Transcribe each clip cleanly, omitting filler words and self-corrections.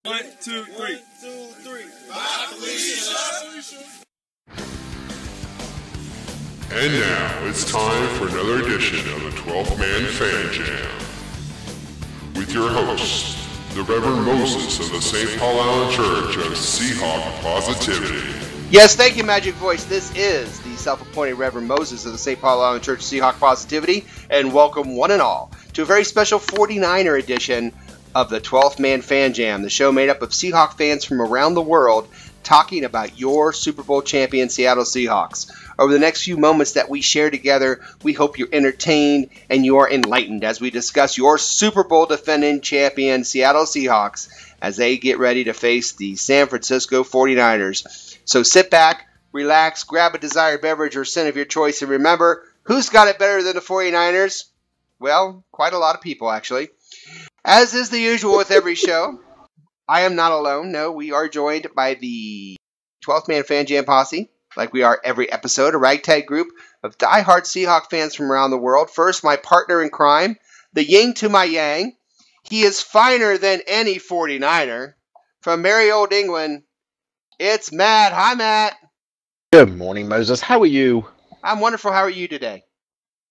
1, 2, 3. Bye, Felicia. And now it's time for another edition of the 12th Man Fan Jam. With your hosts, the Reverend Moses of the St. Paul Island Church of Seahawk Positivity. Yes, thank you, Magic Voice. This is the self-appointed Reverend Moses of the St. Paul Island Church Seahawk Positivity, and welcome one and all to a very special 49er edition of the 12th Man Fan Jam, the show made up of Seahawk fans from around the world talking about your Super Bowl champion Seattle Seahawks. Over the next few moments that we share together, we hope you're entertained and you are enlightened as we discuss your Super Bowl defending champion Seattle Seahawks as they get ready to face the San Francisco 49ers. So sit back, relax, grab a desired beverage or sin of your choice, and remember, who's got it better than the 49ers? Well, quite a lot of people, actually. As is the usual with every show, I am not alone. No, we are joined by the 12th Man Fan Jam Posse, like we are every episode, a ragtag group of diehard Seahawk fans from around the world. First, my partner in crime, the yin to my yang. He is finer than any 49er. From merry old England, it's Matt. Hi, Matt. Good morning, Moses. How are you? I'm wonderful. How are you today?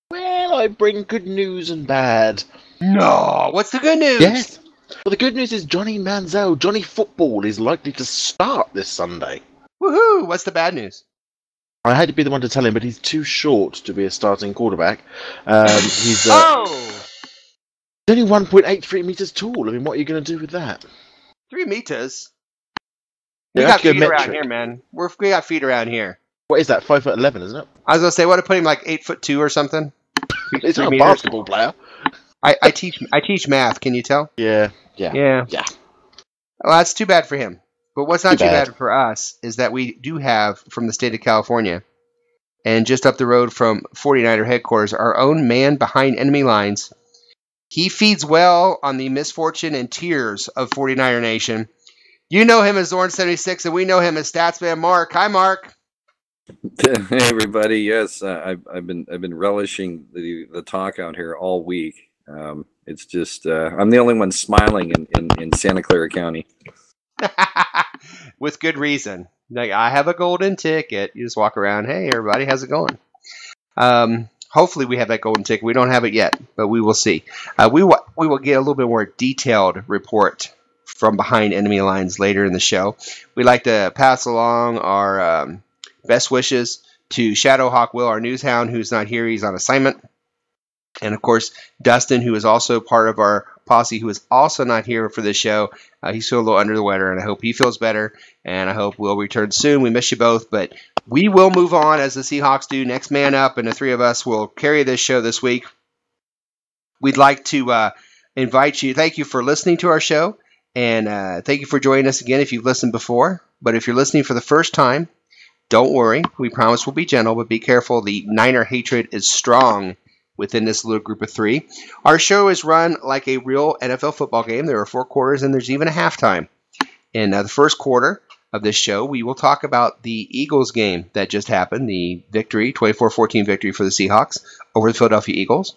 Well, I bring good news and bad. No, what's the good news? Yes. Well, the good news is Johnny Manziel, Johnny Football, is likely to start this Sunday. Woohoo! What's the bad news? I had to be the one to tell him, but he's too short to be a starting quarterback. He's only 1.83 meters tall. I mean, what are you going to do with that? 3 meters? Yeah, We got feet around here, man. We got feet around here. What is that? 5'11", isn't it? I was going to say, what, to put him like 8'2" or something? He's not a basketball player. I teach math. Can you tell? Yeah. Well, that's too bad for him. But what's not too bad for us is that we do have, from the state of California, and just up the road from 49er headquarters, our own man behind enemy lines. He feeds well on the misfortune and tears of 49er Nation. You know him as Zorn76, and we know him as Statsman Mark. Hi, Mark. Hey everybody! Yes, I've been relishing the talk out here all week. It's just I'm the only one smiling in Santa Clara County. With good reason. Like, I have a golden ticket. You just walk around. Hey, everybody, how's it going? Hopefully, we have that golden ticket. We don't have it yet, but we will see. We will get a little bit more detailed report from behind enemy lines later in the show. We like to pass along our best wishes to Shadowhawk Will, our news hound, who's not here. He's on assignment. And, of course, Dustin, who is also part of our posse, who is also not here for this show. He's still a little under the weather, and I hope he feels better, and I hope we'll return soon. We miss you both, but we will move on as the Seahawks do. Next man up, and the three of us will carry this show this week. We'd like to invite you. Thank you for listening to our show, and thank you for joining us again if you've listened before. But if you're listening for the first time, don't worry. We promise we'll be gentle, but be careful. The Niner hatred is strong within this little group of three. Our show is run like a real NFL football game. There are 4 quarters, and there's even a halftime. In the first quarter of this show, we will talk about the Eagles game that just happened, the victory, 24-14 victory for the Seahawks over the Philadelphia Eagles.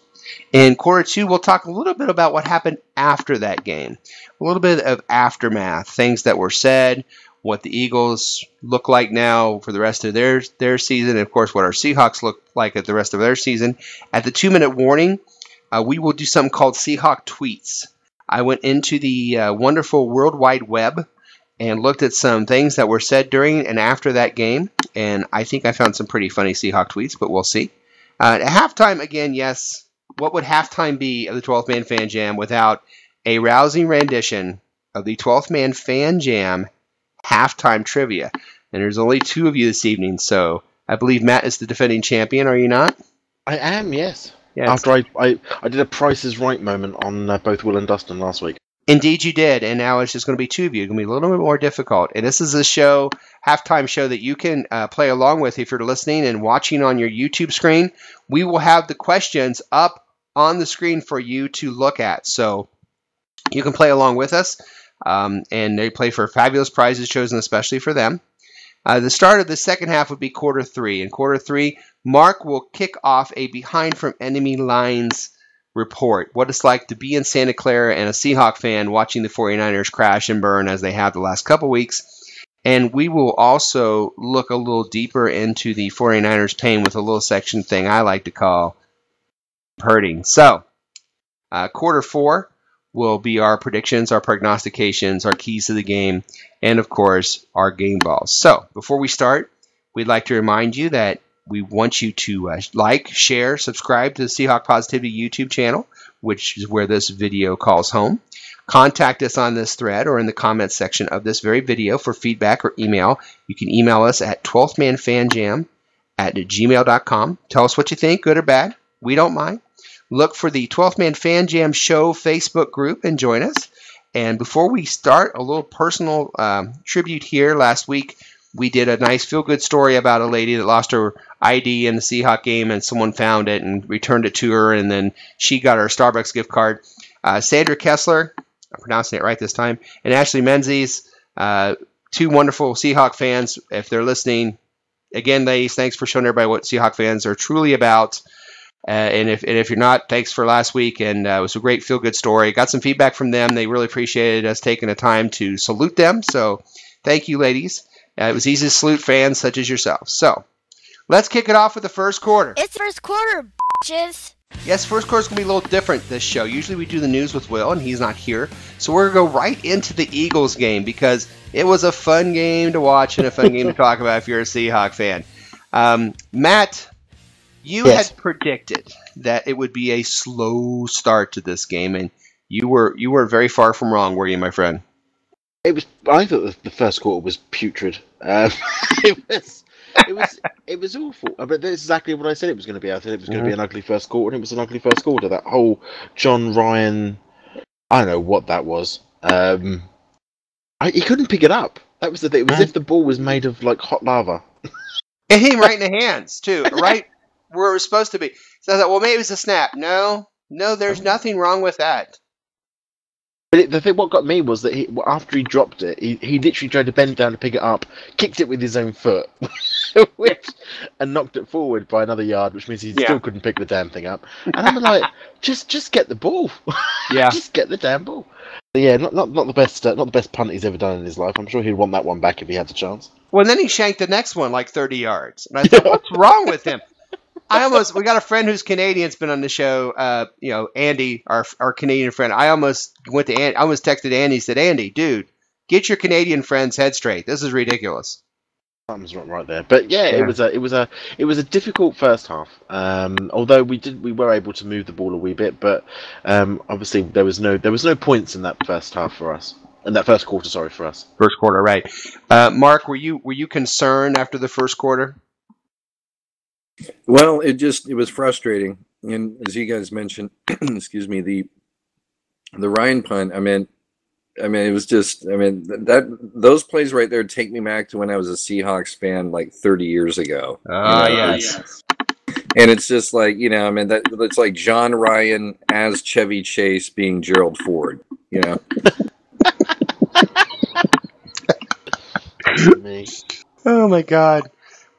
In quarter 2, we'll talk a little bit about what happened after that game, a little bit of aftermath, things that were said, what the Eagles look like now for the rest of their season, and of course what our Seahawks look like at the rest of their season. At the 2-minute warning, we will do something called Seahawk Tweets. I went into the wonderful World Wide Web and looked at some things that were said during and after that game, and I think I found some pretty funny Seahawk tweets, but we'll see. At halftime, again, yes, what would halftime be of the 12th Man Fan Jam without a rousing rendition of the 12th Man Fan Jam halftime trivia? And there's only 2 of you this evening, so I believe Matt is the defending champion, are you not? I am, yes. Yes. After I did a Price is Right moment on both Will and Dustin last week. Indeed you did, and now it's just going to be 2 of you. It's going to be a little bit more difficult. And this is a show, halftime show, that you can play along with if you're listening and watching on your YouTube screen. We will have the questions up on the screen for you to look at, so you can play along with us. And they play for fabulous prizes chosen especially for them. The start of the second half would be quarter 3. In quarter 3, Mark will kick off a behind from enemy lines report what it's like to be in Santa Clara and a Seahawk fan watching the 49ers crash and burn as they have the last couple weeks. And we will also look a little deeper into the 49ers pain with a little section thing I like to call hurting. So, quarter 4 will be our predictions, our prognostications, our keys to the game, and of course, our game balls. So, before we start, we'd like to remind you that we want you to like, share, subscribe to the Seahawk Positivity YouTube channel, which is where this video calls home. Contact us on this thread or in the comments section of this very video for feedback or email. You can email us at 12thmanfanjam@gmail.com. Tell us what you think, good or bad. We don't mind. Look for the 12th Man Fan Jam Show Facebook group and join us. And before we start, a little personal tribute here. Last week, we did a nice feel-good story about a lady that lost her ID in the Seahawk game, and someone found it and returned it to her, and then she got her Starbucks gift card. Sandra Kessler, I'm pronouncing it right this time, and Ashley Menzies, 2 wonderful Seahawk fans. If they're listening, again, ladies, thanks for showing everybody what Seahawk fans are truly about. And if you're not, thanks for last week, and it was a great feel-good story. Got some feedback from them. They really appreciated us taking the time to salute them, so thank you, ladies. It was easy to salute fans such as yourself. So, let's kick it off with the first quarter. It's first quarter, bitches. Yes, first quarter's going to be a little different this show. Usually we do the news with Will, and he's not here. So we're going to go right into the Eagles game because it was a fun game to watch and a fun game to talk about if you're a Seahawk fan. Matt, you had predicted that it would be a slow start to this game, and you were very far from wrong, were you, my friend? I thought the first quarter was putrid. It was awful. But that's exactly what I said it was going to be. I said it was going to be an ugly first quarter, and it was an ugly first quarter. That whole John Ryan, I don't know what that was. He couldn't pick it up. That was the thing. It was as if the ball was made of like hot lava. It hit him right in the hands too, right where it was supposed to be. So I thought, well, maybe it was a snap. No, there's nothing wrong with that. But the thing, what got me was that after he dropped it, he literally tried to bend down to pick it up, kicked it with his own foot, and knocked it forward by another yard, which means he still couldn't pick the damn thing up. And I'm like, just get the ball, just get the damn ball. But yeah, not the best punt he's ever done in his life. I'm sure he'd want that one back if he had the chance. Well, then he shanked the next one like 30 yards, and I thought, what's wrong with him? We got a friend who's Canadian, has been on the show, Andy, our Canadian friend. I almost texted Andy, said, Andy, dude, get your Canadian friend's head straight. This is ridiculous. Something's not right there. But yeah, it was a difficult first half. Although we were able to move the ball a wee bit, but obviously there was no points in that first half for us. In that first quarter, sorry, for us. First quarter, right. Mark, were you concerned after the first quarter? Well, it was frustrating, and as you guys mentioned, excuse me, the Ryan punt. I mean, it was just. I mean, those plays right there take me back to when I was a Seahawks fan, like 30 years ago. Yes. And it's just like it's like John Ryan as Chevy Chase being Gerald Ford. Oh my God!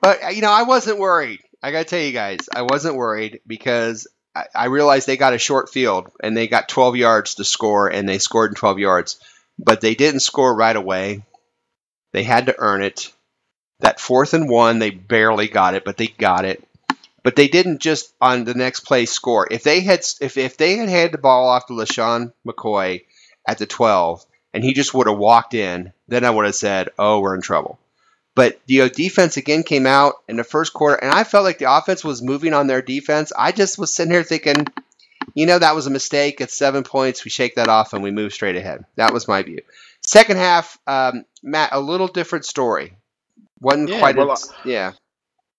But I wasn't worried. I got to tell you guys, I wasn't worried because I realized they got a short field and they got 12 yards to score, and they scored in 12 yards. But they didn't score right away. They had to earn it. That 4th and 1, they barely got it, but they got it. But they didn't just on the next play score. If they had had the ball off to LaShawn McCoy at the 12 and he just would have walked in, then I would have said, oh, we're in trouble. But the defense again came out in the first quarter, and I felt like the offense was moving on their defense. I just was sitting here thinking, that was a mistake. It's 7 points. We shake that off, and we move straight ahead. That was my view. Second half, Matt, a little different story. Wasn't quite yeah.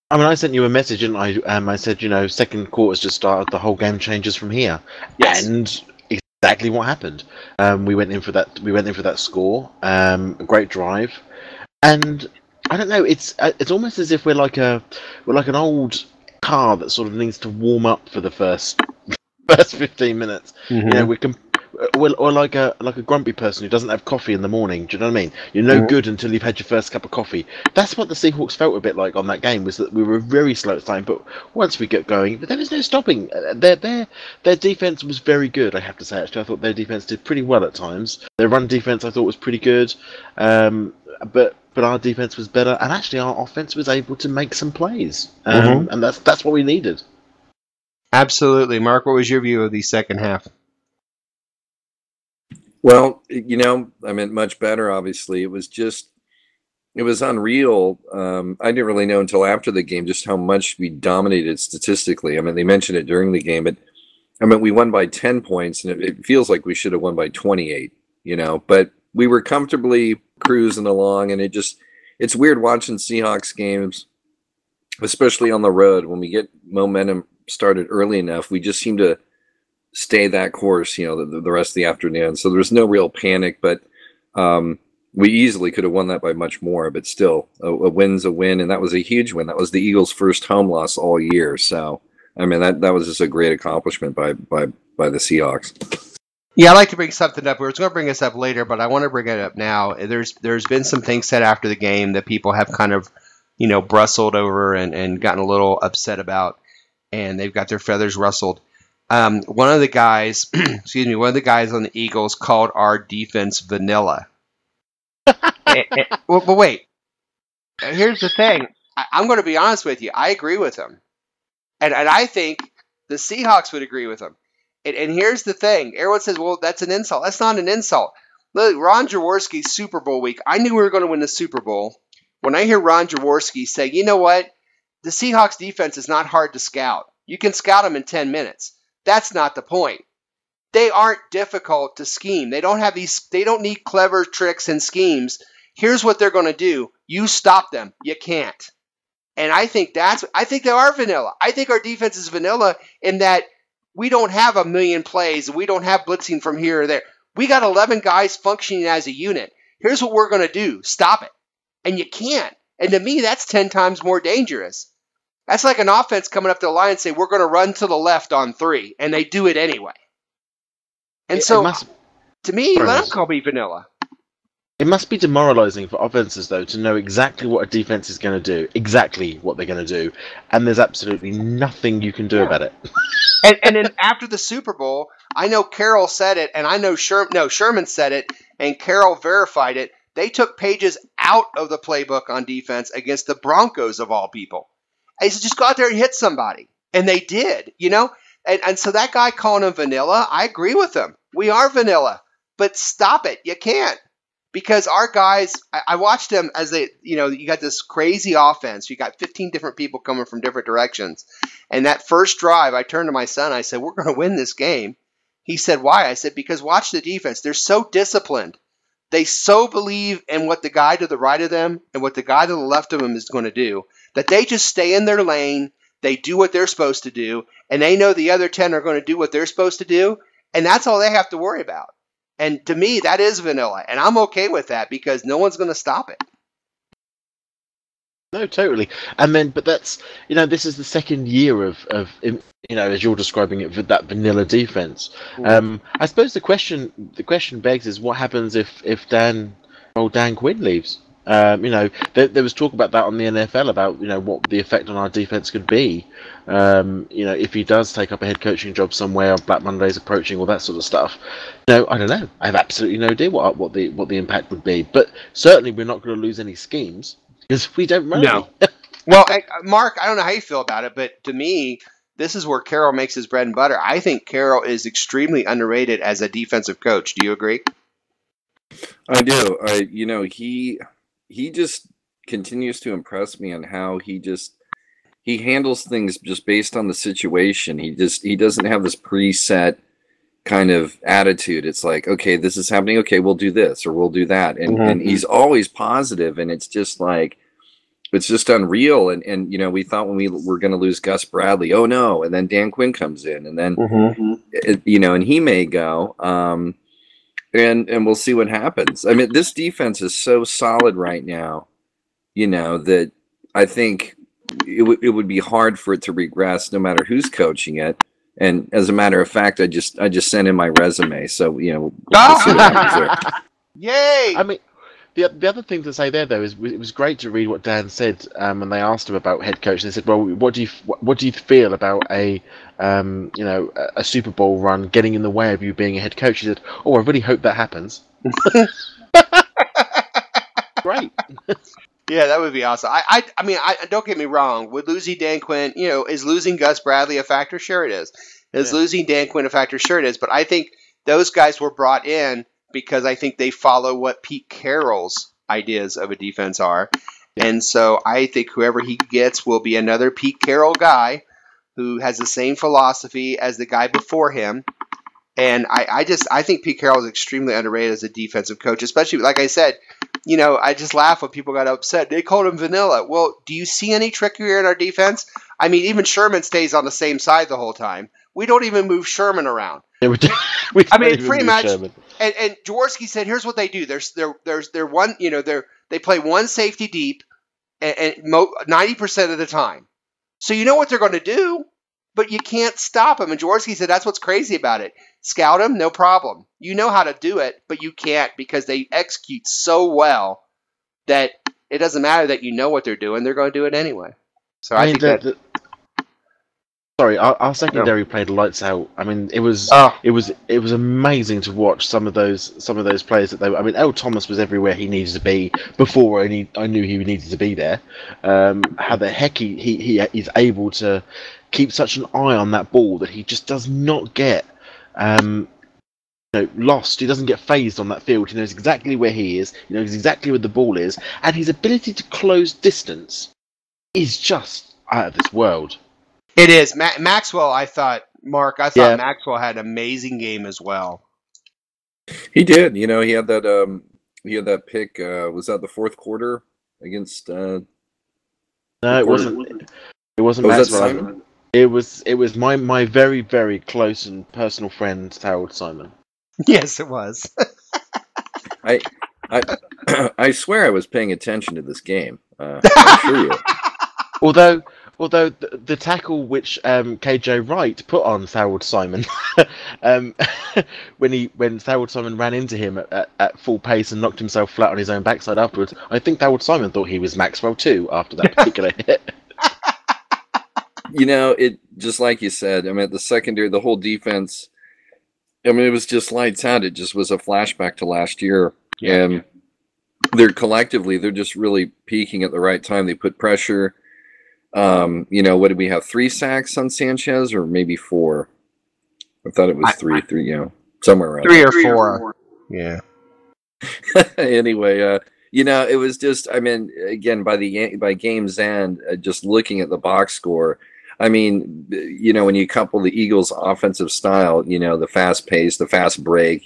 I mean, I sent you a message, and I said, second quarter's just started. The whole game changes from here. Yes. And exactly what happened. We went in for that score. A great drive, and I don't know. It's almost as if we're like an old car that sort of needs to warm up for the first 15 minutes. Mm-hmm. or like a grumpy person who doesn't have coffee in the morning. Do you know what I mean? You're no good until you've had your first cup of coffee. That's what the Seahawks felt a bit like on that game. Was that we were very slow at time, but once we get going, but there was no stopping. Their defense was very good. I have to say, actually, I thought their defense did pretty well at times. Their run defense, I thought, was pretty good. But our defense was better, and actually our offense was able to make some plays, and that's what we needed. Absolutely, Mark. What was your view of the second half? Well, I mean, much better. Obviously, it was unreal. I didn't really know until after the game just how much we dominated statistically. I mean, they mentioned it during the game, but I mean, we won by 10 points, and it feels like we should have won by 28. But we were comfortably cruising along, and it's weird watching Seahawks games, especially on the road when we get momentum started early enough. We just seem to stay that course, the rest of the afternoon. So there's no real panic, but we easily could have won that by much more. But still, a win's a win, and that was a huge win. That was the Eagles' first home loss all year. So I mean, that was just a great accomplishment by the Seahawks. Yeah, I'd like to bring something up. We were going to bring this up later, but I want to bring it up now. There's been some things said after the game that people have kind of, brustled over and gotten a little upset about, and they've got their feathers rustled. One of the guys, one of the guys on the Eagles called our defense vanilla. But wait, here's the thing. I'm going to be honest with you. I agree with him, and I think the Seahawks would agree with him. And here's the thing. Everyone says, well, that's an insult. That's not an insult. Look, Ron Jaworski's Super Bowl week. I knew we were going to win the Super Bowl. When I hear Ron Jaworski say, you know what? The Seahawks defense is not hard to scout. You can scout them in 10 minutes. That's not the point. They aren't difficult to scheme. They don't need clever tricks and schemes. Here's what they're going to do. You stop them. You can't. And I think they are vanilla. I think our defense is vanilla in that we don't have a million plays. We don't have blitzing from here or there. We got 11 guys functioning as a unit. Here's what we're going to do. Stop it. And you can't. And to me, that's 10 times more dangerous. That's like an offense coming up to the line and say, we're going to run to the left on 3. And they do it anyway. And to me, let them call me vanilla. It must be demoralizing for offenses, though, to know exactly what a defense is going to do, exactly what they're going to do, and there's absolutely nothing you can do about it. And then after the Super Bowl, I know Carroll said it, and I know Sherman said it, and Carroll verified it. They took pages out of the playbook on defense against the Broncos, of all people. And he said, just go out there and hit somebody. And they did, And so that guy calling them vanilla, I agree with him. We are vanilla. But stop it. You can't. Because our guys, I watched them as they, you got this crazy offense. You got 15 different people coming from different directions. And that first drive, I turned to my son. I said, we're going to win this game. He said, why? I said, because watch the defense. They're so disciplined. They so believe in what the guy to the right of them and what the guy to the left of them is going to do that they just stay in their lane. They do what they're supposed to do. And they know the other 10 are going to do what they're supposed to do. And that's all they have to worry about. And to me, that is vanilla. And I'm okay with that because no one's going to stop it. No, totally. And then, but that's, this is the second year of as you're describing it, that vanilla defense. I suppose the question begs is what happens if Dan Quinn leaves? There was talk about that on the NFL about what the effect on our defense could be. If he does take up a head coaching job somewhere, Black Monday's approaching, all that sort of stuff. I don't know. I have absolutely no idea what the impact would be. But certainly we're not going to lose any schemes because we don't run. No. Well, Mark, I don't know how you feel about it, but to me, this is where Carroll makes his bread and butter. I think Carroll is extremely underrated as a defensive coach. Do you agree? I do. He just continues to impress me on how he handles things just based on the situation. He doesn't have this preset kind of attitude. It's like, okay, this is happening. Okay, we'll do this or we'll do that. And he's always positive, and it's just like, it's just unreal. And we thought when we were going to lose Gus Bradley, oh no. And then Dan Quinn comes in, and then, and he may go. And we'll see what happens. I mean, this defense is so solid right now, that I think it would be hard for it to regress no matter who's coaching it. And as a matter of fact, I just sent in my resume. So we'll see what happens there. Yay! I mean, the other thing to say there though is it was great to read what Dan said when they asked him about head coach. They said, "Well, what do you feel about a Super Bowl run getting in the way of you being a head coach?" He said, "Oh, I really hope that happens." Great. Yeah, that would be awesome. I mean, don't get me wrong. Would losing Dan Quinn, is losing Gus Bradley a factor? Sure it is. Is losing Dan Quinn a factor? Sure it is. But I think those guys were brought in because I think they follow what Pete Carroll's ideas of a defense are. And so I think whoever he gets will be another Pete Carroll guy who has the same philosophy as the guy before him. And I think Pete Carroll is extremely underrated as a defensive coach, especially, like I said, I just laugh when people got upset. They called him vanilla. Well, do you see any trickery in our defense? I mean, even Sherman stays on the same side the whole time. We don't even move Sherman around. Pretty much. Sherman. And Jaworski said, here's what they do. They're one, they play one safety deep and 90% of the time. So you know what they're going to do, but you can't stop them. And Jaworski said that's what's crazy about it. Scout them, no problem. You know how to do it, but you can't because they execute so well that it doesn't matter that you know what they're doing. They're going to do it anyway. So I think that... Sorry, our secondary played lights out. I mean, it was amazing to watch some of those players that they were. I mean, Earl Thomas was everywhere he needed to be before I knew he needed to be there. How the heck he is able to keep such an eye on that ball that he just does not get lost. He doesn't get phased on that field. He knows exactly where he is. He knows exactly where the ball is, and his ability to close distance is just out of this world. It is. Maxwell, I thought Maxwell had an amazing game as well. He did. He had that pick. Was that the fourth quarter against? No, it wasn't. It wasn't Maxwell. It was my very, very close and personal friend Harold Simon. Yes, it was. I swear I was paying attention to this game. I assure you. Although the tackle which KJ Wright put on Harold Simon, when Harold Simon ran into him at full pace and knocked himself flat on his own backside afterwards, I think Harold Simon thought he was Maxwell too after that particular hit. It just like you said. I mean, the secondary, the whole defense. I mean, it was just lights out. It just was a flashback to last year, and they're just really peaking at the right time. They put pressure. What did we have? 3 sacks on Sanchez, or maybe 4? I thought it was 3, somewhere around 3 or 4. Yeah. Anyway, it was just. I mean, again, by game's end, just looking at the box score. I mean, when you couple the Eagles' offensive style, the fast pace, the fast break,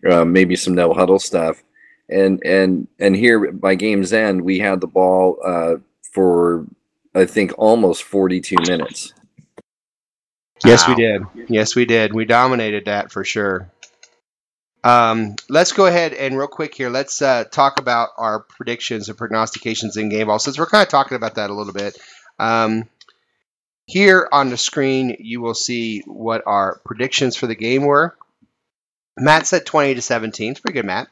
maybe some no huddle stuff, and here by game's end, we had the ball for I think almost 42 minutes. Yes, we did. Yes, we did. We dominated that for sure. Let's go ahead and real quick here. Let's talk about our predictions and prognostications in game ball, since we're kind of talking about that a little bit. Here on the screen, you will see what our predictions for the game were. Matt said 20-17. It's pretty good, Matt.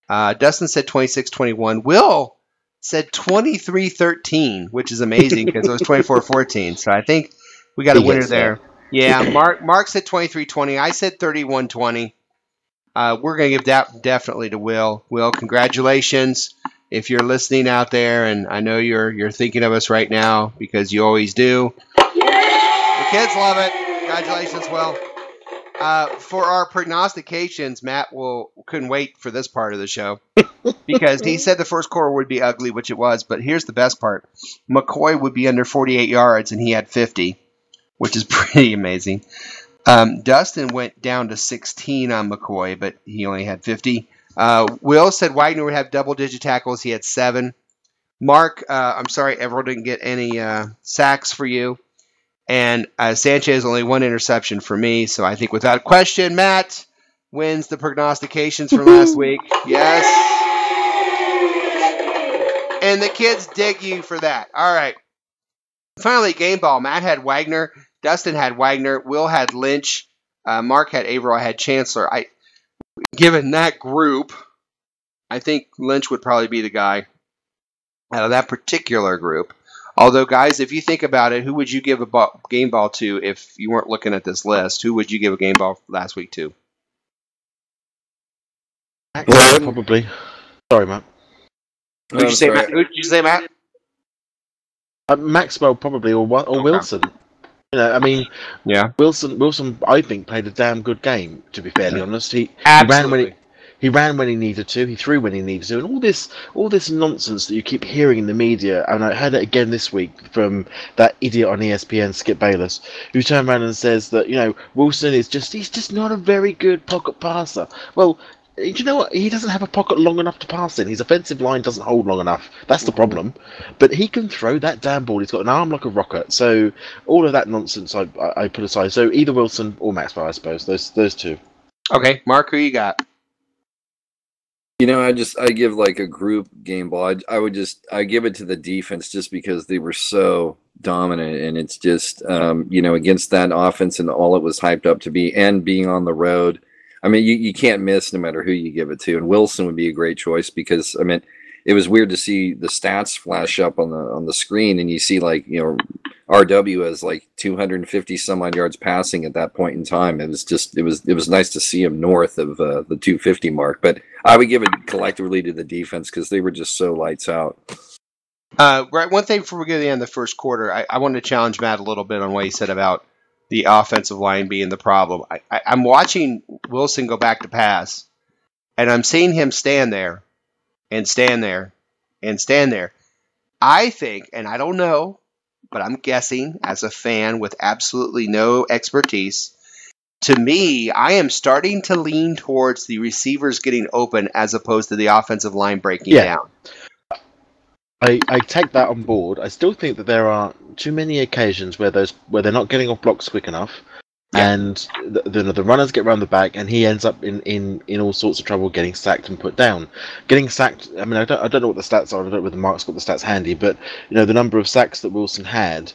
Dustin said 26-21. Will said 23-13, which is amazing because it was 24-14. So I think we got a winner there. Yeah, Mark said 23-20. I said 31-20. We're going to give that definitely to Will. Will, congratulations. If you're listening out there, and I know you're thinking of us right now because you always do. The kids love it. Congratulations, Will. For our prognostications, Matt couldn't wait for this part of the show because he said the first quarter would be ugly, which it was. But here's the best part. McCoy would be under 48 yards, and he had 50, which is pretty amazing. Dustin went down to 16 on McCoy, but he only had 50. Will said Wagner would have double-digit tackles. He had 7. Mark, I'm sorry, Everett didn't get any sacks for you. And Sanchez only 1 interception for me. So I think without question, Matt wins the prognostications from last week. Yes. And the kids dig you for that. All right. Finally, game ball. Matt had Wagner Dustin had Wagner. Will had Lynch. Mark had Averill. I had Chancellor. Given that group, I think Lynch would probably be the guy out of that particular group. Although, guys, if you think about it, who would you give a game ball to if you weren't looking at this list? Who would you give a game ball last week to? Probably. Sorry, Matt. Who did you say, Matt? Who did you say, Matt? Maxwell probably, or Wilson. You know, I mean, yeah. Wilson, I think played a damn good game. To be fairly honest, he ran when he needed to. He threw when he needed to, and all this nonsense that you keep hearing in the media. And I heard it again this week from that idiot on ESPN, Skip Bayless, who turned around and says that Wilson he's just not a very good pocket passer. Well, do you know what? He doesn't have a pocket long enough to pass in. His offensive line doesn't hold long enough. That's the problem. But he can throw that damn ball. He's got an arm like a rocket. So all of that nonsense I put aside. So either Wilson or Maxwell, I suppose. Those two. Okay, Mark, who you got? I give like a group game ball. I give it to the defense just because they were so dominant, and it's just against that offense and all it was hyped up to be, and being on the road. I mean, you can't miss no matter who you give it to, and Wilson would be a great choice because it was weird to see the stats flash up on the screen, and you see RW has like 250 some odd yards passing at that point in time. It was nice to see him north of the 250 mark, but I would give it collectively to the defense because they were just so lights out. Right. One thing before we get to the end of the first quarter, I wanted to challenge Matt a little bit on what he said about the offensive line being the problem. I'm watching Wilson go back to pass, and I'm seeing him stand there and stand there and stand there. I think, and I don't know, but I'm guessing as a fan with absolutely no expertise, to me, I am starting to lean towards the receivers getting open as opposed to the offensive line breaking down. I take that on board. I still think that there are too many occasions where they're not getting off blocks quick enough, and the runners get around the back, and he ends up in all sorts of trouble getting sacked and put down. Getting sacked. I mean, I don't know what the stats are. I don't know whether Mark's got the stats handy, but the number of sacks that Wilson had,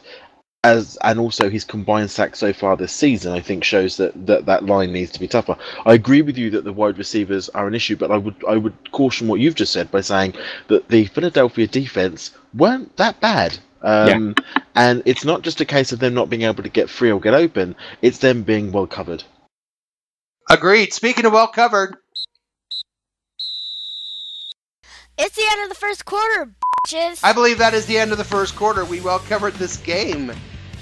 and also his combined sacks so far this season, I think shows that line needs to be tougher. I agree with you that the wide receivers are an issue, but I would caution what you've just said by saying that the Philadelphia defense weren't that bad. And it's not just a case of them not being able to get free or get open, it's them being well covered. Agreed. Speaking of well covered, it's the end of the first quarter, bitches. I believe that is the end of the first quarter. We well covered this game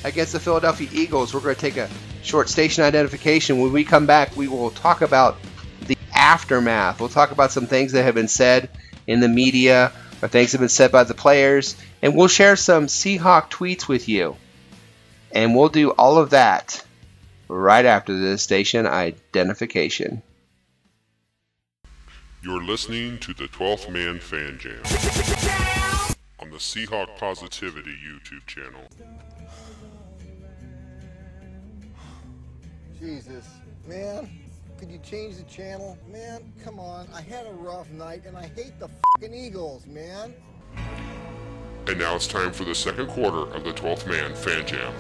against the Philadelphia Eagles. We're going to take a short station identification. When we come back, we will talk about the aftermath. We'll talk about some things that have been said in the media, or things that have been said by the players, and we'll share some Seahawk tweets with you. And we'll do all of that right after this station identification. You're listening to the 12th Man Fan Jam on the Seahawk Positivity YouTube channel. Jesus, man, could you change the channel? Man, come on, I had a rough night and I hate the fucking Eagles, man. And now it's time for the second quarter of the 12th Man Fan Jam.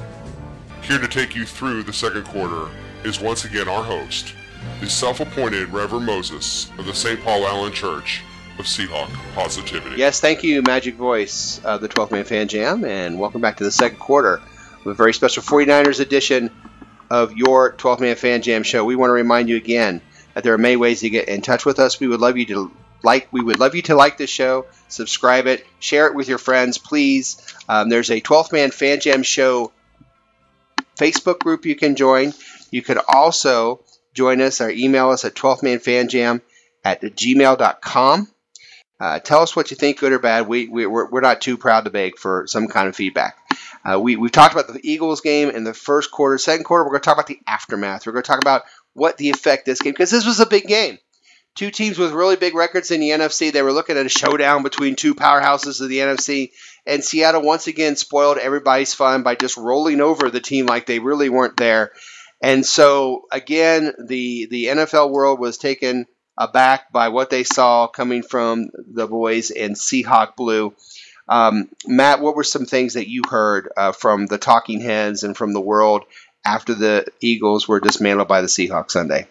Here to take you through the second quarter is once again our host, the self-appointed Reverend Moses of the St. Paul Allen Church of Seahawk Positivity. Yes, thank you, Magic Voice of the 12th Man Fan Jam, and welcome back to the second quarter with a very special 49ers edition of your 12th Man Fan Jam show. We want to remind you again that there are many ways to get in touch with us. We would love you to like this show, subscribe it, share it with your friends, please. There's a 12th Man Fan Jam show Facebook group you can join. You could also join us or email us at 12manfanjam@gmail.com. Tell us what you think, good or bad. We're not too proud to beg for some kind of feedback. We've talked about the Eagles game in the first quarter. Second quarter, we're going to talk about the aftermath. We're going to talk about what the effect this game, because this was a big game. Two teams with really big records in the NFC. They were looking at a showdown between two powerhouses of the NFC. And Seattle once again spoiled everybody's fun by just rolling over the team like they really weren't there. And so, again, the NFL world was taken aback by what they saw coming from the boys in Seahawk Blue. Matt, what were some things that you heard from the talking heads and from the world after the Eagles were dismantled by the Seahawks Sunday?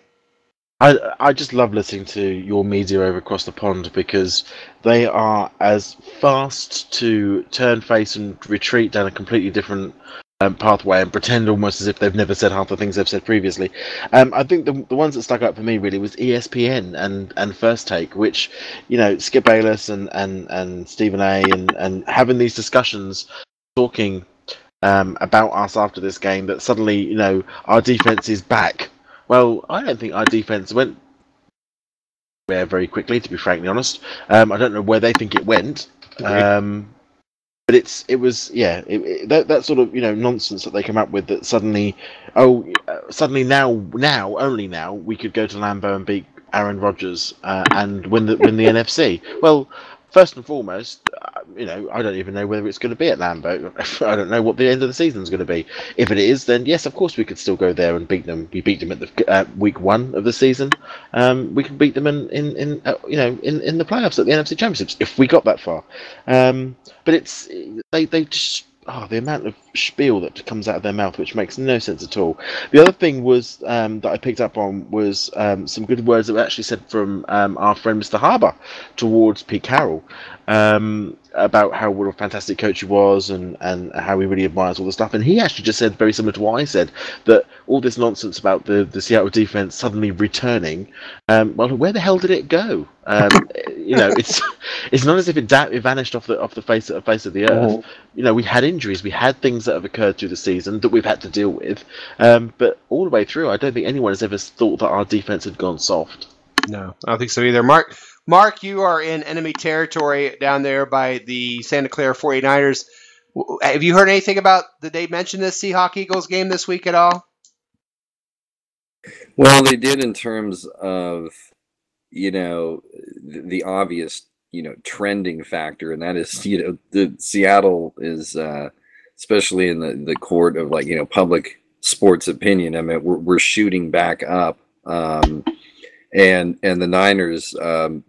I just love listening to your media over across the pond because they are as fast to turn face and retreat down a completely different pathway and pretend almost as if they've never said half the things they've said previously. I think the ones that stuck out for me really was ESPN and First Take, which, you know, Skip Bayless and Stephen A. and having these discussions, talking about us after this game, that suddenly, you know, our defense is back. Well, I don't think our defense went there very quickly, to be frankly honest. I don't know where they think it went. But it was that sort of, you know, nonsense that they come up with, that suddenly now we could go to Lambeau and beat Aaron Rodgers and win the NFC. Well, first and foremost, you know, I don't even know whether it's going to be at Lambeau. I don't know what the end of the season is going to be. If it is, then yes, of course we could still go there and beat them. We beat them at the week 1 of the season. We can beat them in the playoffs at the NFC Championships if we got that far. But it's they just the amount of spiel that comes out of their mouth, which makes no sense at all. The other thing was that I picked up on was some good words that were actually said from our friend Mr. Harbour towards Pete Carroll about how what a fantastic coach he was and how he really admires all the stuff. And he actually just said, very similar to what I said, that all this nonsense about the Seattle defense suddenly returning, well, where the hell did it go? You know, it's not as if it vanished off the face of the earth. You know, we had injuries, we had things that have occurred through the season that we've had to deal with, but all the way through, I don't think anyone has ever thought that our defense had gone soft. No, I don't think so either. Mark, you are in enemy territory down there by the Santa Clara 49ers. Have you heard anything about, did they mention this Seahawks-Eagles game this week at all? Well, they did in terms of, you know, the obvious, you know, trending factor, and that is, you know, the Seattle is, especially in the court of, like, you know, public sports opinion. I mean, we're shooting back up. And the Niners,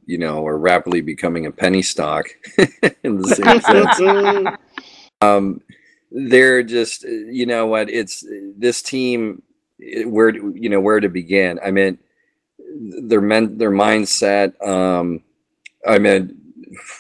you know, are rapidly becoming a penny stock in the same sense. They're just, you know what? It's this team. Where to begin? I mean, their mindset. I mean,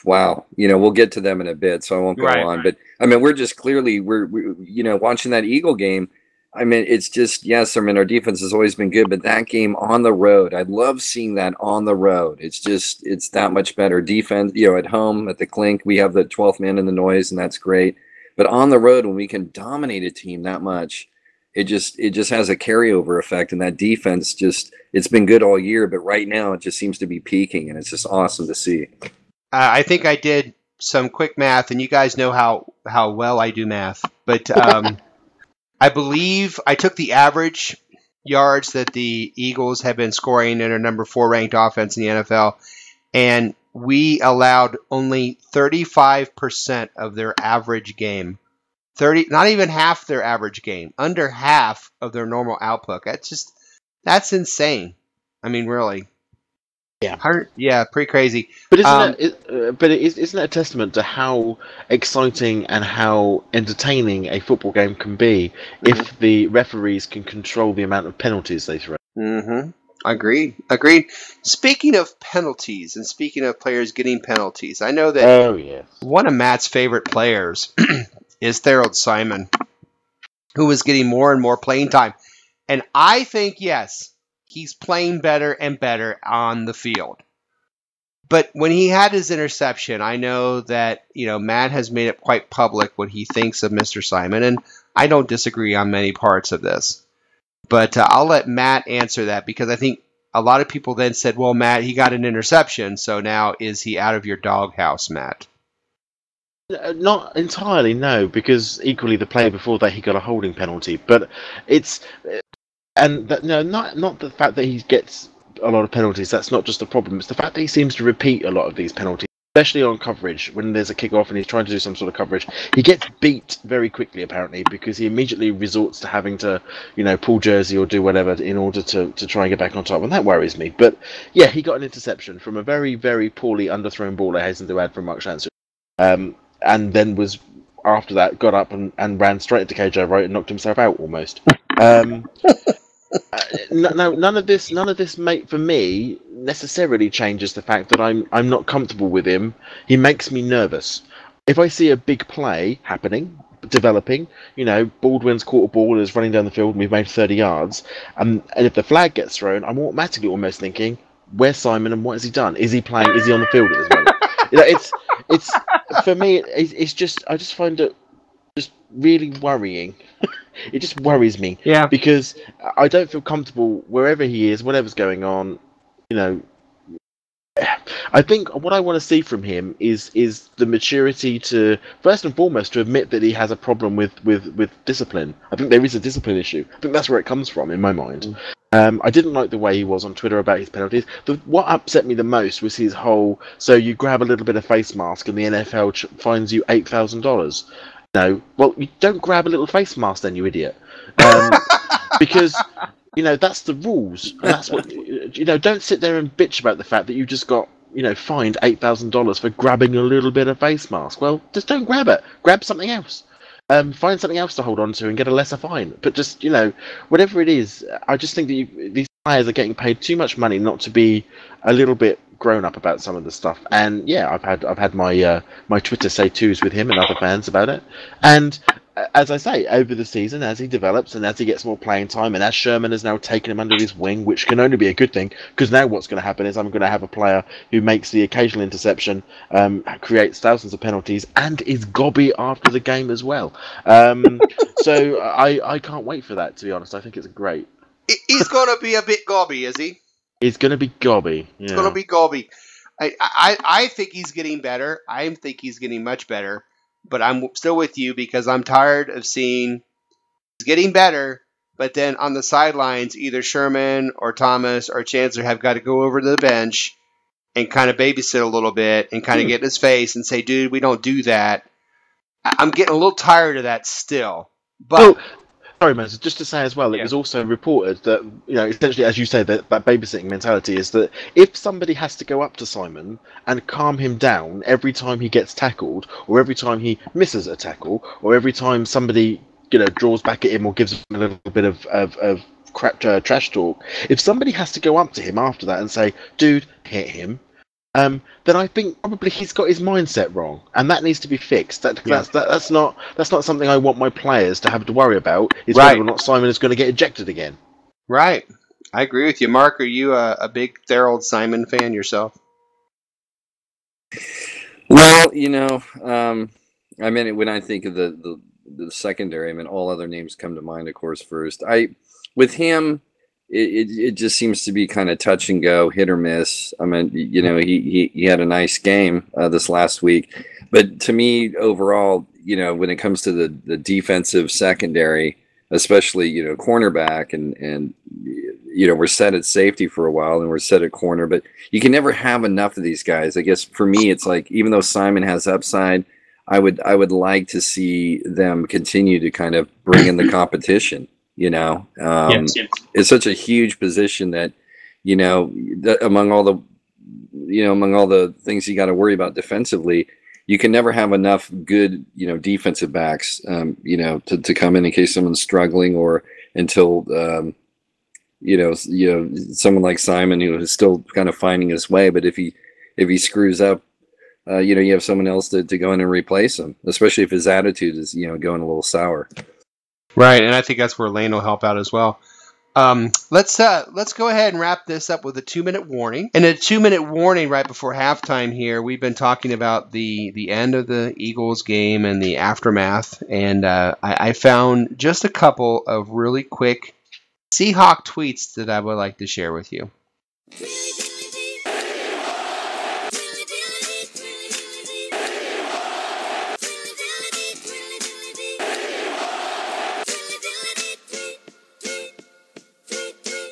wow. You know, we'll get to them in a bit, so I won't go on. But I mean, we're just clearly we're you know, watching that Eagle game. I mean, it's just, yes, I mean, our defense has always been good, but that game on the road, I love seeing that on the road. It's just, it's that much better. Defense, you know, at home, at the Clink, we have the 12th man in the noise, and that's great. But on the road, when we can dominate a team that much, it just has a carryover effect, and that defense just, it's been good all year, but right now it just seems to be peaking, and it's just awesome to see. I think I did some quick math, and you guys know how well I do math, but I believe I took the average yards that the Eagles have been scoring in our number 4 ranked offense in the NFL, and we allowed only 35% of their average game. Not even half their average game, under half of their normal output. That's insane. I mean, really. Yeah, pretty crazy. But isn't that a testament to how exciting and how entertaining a football game can be if the referees can control the amount of penalties they throw? Mm-hmm. Agreed. Speaking of penalties and speaking of players getting penalties, I know that one of Matt's favorite players is Thorold Simon, who is getting more and more playing time. And I think, yes, he's playing better and better on the field. But when he had his interception, I know that, you know, Matt has made it quite public what he thinks of Mr. Simon, and I don't disagree on many parts of this. But I'll let Matt answer that, because I think a lot of people then said, well, Matt, he got an interception, so now is he out of your doghouse, Matt? Not entirely, no, because equally the play before that he got a holding penalty. But it's not the fact that he gets a lot of penalties. That's not just the problem. It's the fact that he seems to repeat a lot of these penalties, especially on coverage. When there's a kickoff and he's trying to do some sort of coverage, he gets beat very quickly, apparently, because he immediately resorts to having to, you know, pull jersey or do whatever in order to try and get back on top, and that worries me. But yeah, he got an interception from a very, very poorly underthrown ball, I hasten to add, from Mark Shanson. and then was after that got up and ran straight into cage over and knocked himself out almost. None of this, mate, for me necessarily changes the fact that I'm not comfortable with him. He makes me nervous. If I see a big play happening, developing, Baldwin's caught a ball, is running down the field, and we've made 30 yards, and if the flag gets thrown, I'm automatically almost thinking, where's Simon and what has he done? Is he playing? Is he on the field at this moment? It's for me. It's just I just find it just really worrying. It just worries me. Yeah. Because I don't feel comfortable wherever he is, whatever's going on. I think what I want to see from him is the maturity to, first and foremost, to admit that he has a problem with discipline. I think there is a discipline issue. I think that's where it comes from, in my mind. I didn't like the way he was on Twitter about his penalties. What upset me the most was his whole, so you grab a little bit of face mask and the NFL fines you $8,000. No, well, you don't grab a little face mask then, you idiot. Because, that's the rules. And that's what, don't sit there and bitch about the fact that you just got, fined $8,000 for grabbing a little bit of face mask. Well, just don't grab it. Grab something else. Find something else to hold on to and get a lesser fine. But just, whatever it is, I just think that these players are getting paid too much money not to be a little bit grown up about some of the stuff. And yeah, I've had my my Twitter say twos with him and other fans about it. And as I say, over the season, as he develops and as he gets more playing time, and as Sherman has now taken him under his wing, which can only be a good thing, because now what's going to happen is I'm going to have a player who makes the occasional interception, creates thousands of penalties, and is gobby after the game as well. So I can't wait for that, to be honest. I think it's great. He's going to be a bit gobby, is he? He's going to be gobby. Yeah. He's going to be gobby. I think he's getting better. I think he's getting much better. But I'm still with you because I'm tired of seeing he's getting better, but then on the sidelines, either Sherman or Thomas or Chancellor have got to go over to the bench and kind of babysit a little bit and kind of get in his face and say, dude, we don't do that. I'm getting a little tired of that still. But sorry, Moses, just to say as well, it was also reported that, essentially, as you say, that babysitting mentality is that if somebody has to go up to Simon and calm him down every time he gets tackled, or every time he misses a tackle, or every time somebody, draws back at him or gives him a little bit of crap, trash talk, if somebody has to go up to him after that and say, dude, hit him, then I think probably he's got his mindset wrong, and that needs to be fixed. That's not something I want my players to have to worry about. Is whether or not Simon is going to get ejected again. Right, I agree with you, Mark. Are you a big Thorold Simon fan yourself? Well, I mean, when I think of the secondary, I mean, all other names come to mind, of course. First, with him. It just seems to be kind of touch and go, hit or miss. I mean, he had a nice game this last week, but to me, overall, when it comes to the defensive secondary, especially cornerback and we're set at safety for a while and we're set at corner, but you can never have enough of these guys. I guess for me, it's like even though Simon has upside, I would like to see them continue to kind of bring in the competition. Yes. It's such a huge position that, among all the things you got to worry about defensively, you can never have enough good, defensive backs, to come in case someone's struggling or until, someone like Simon who is still kind of finding his way. But if he screws up, you have someone else to go in and replace him, especially if his attitude is, going a little sour. Right, and I think that's where Lane will help out as well. Let's go ahead and wrap this up with a 2-minute warning. And a 2-minute warning right before halftime here. We've been talking about the end of the Eagles game and the aftermath, and I found just a couple of really quick Seahawk tweets that I would like to share with you.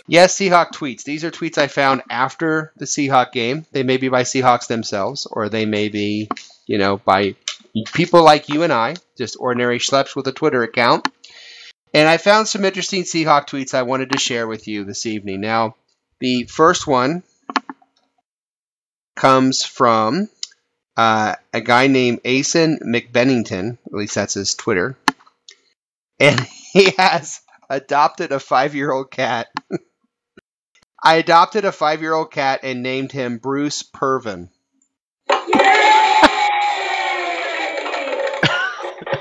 Yes, Seahawk tweets. These are tweets I found after the Seahawk game. They may be by Seahawks themselves, or they may be, by people like you and I, just ordinary schleps with a Twitter account. And I found some interesting Seahawk tweets I wanted to share with you this evening. Now, the first one comes from a guy named Asen McBennington, at least that's his Twitter, and he has adopted a 5-year-old cat. I adopted a 5-year-old cat and named him Bruce Pervin.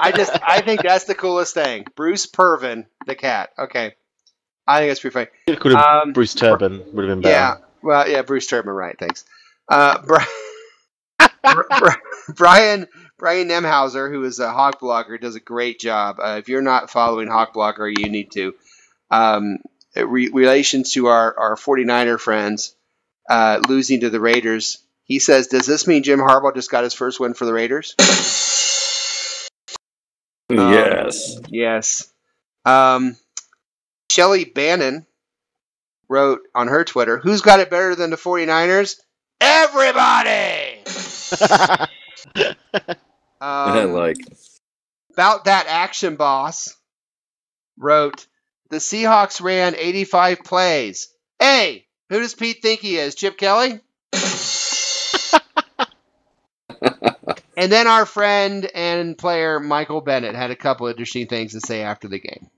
I think that's the coolest thing. Bruce Pervin, the cat. Okay. I think that's pretty funny. You could have Bruce Turban would have been better. Yeah. Well, yeah, Bruce Turban, right. Thanks. Brian Nemhauser, who is a Hawk blogger, does a great job. If you're not following Hawk blogger, you need to. Relations to our 49er friends losing to the Raiders. He says, does this mean Jim Harbaugh just got his first win for the Raiders? Yes. Yes. Shelly Bannon wrote on her Twitter, who's got it better than the 49ers? Everybody! I like. About that action boss wrote, the Seahawks ran 85 plays. Hey, who does Pete think he is? Chip Kelly? And then our friend and player Michael Bennett had a couple interesting things to say after the game.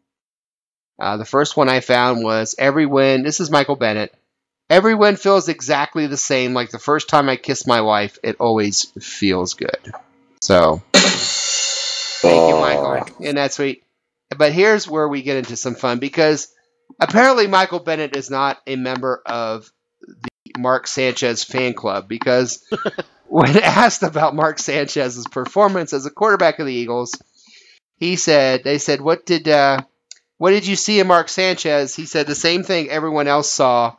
The first one I found was, every win, this is Michael Bennett, every win feels exactly the same. Like the first time I kissed my wife, it always feels good. So, thank you, Michael. Isn't that sweet? But here's where we get into some fun, because apparently Michael Bennett is not a member of the Mark Sanchez fan club, because when asked about Mark Sanchez's performance as a quarterback of the Eagles, they said, what did you see in Mark Sanchez? He said the same thing everyone else saw.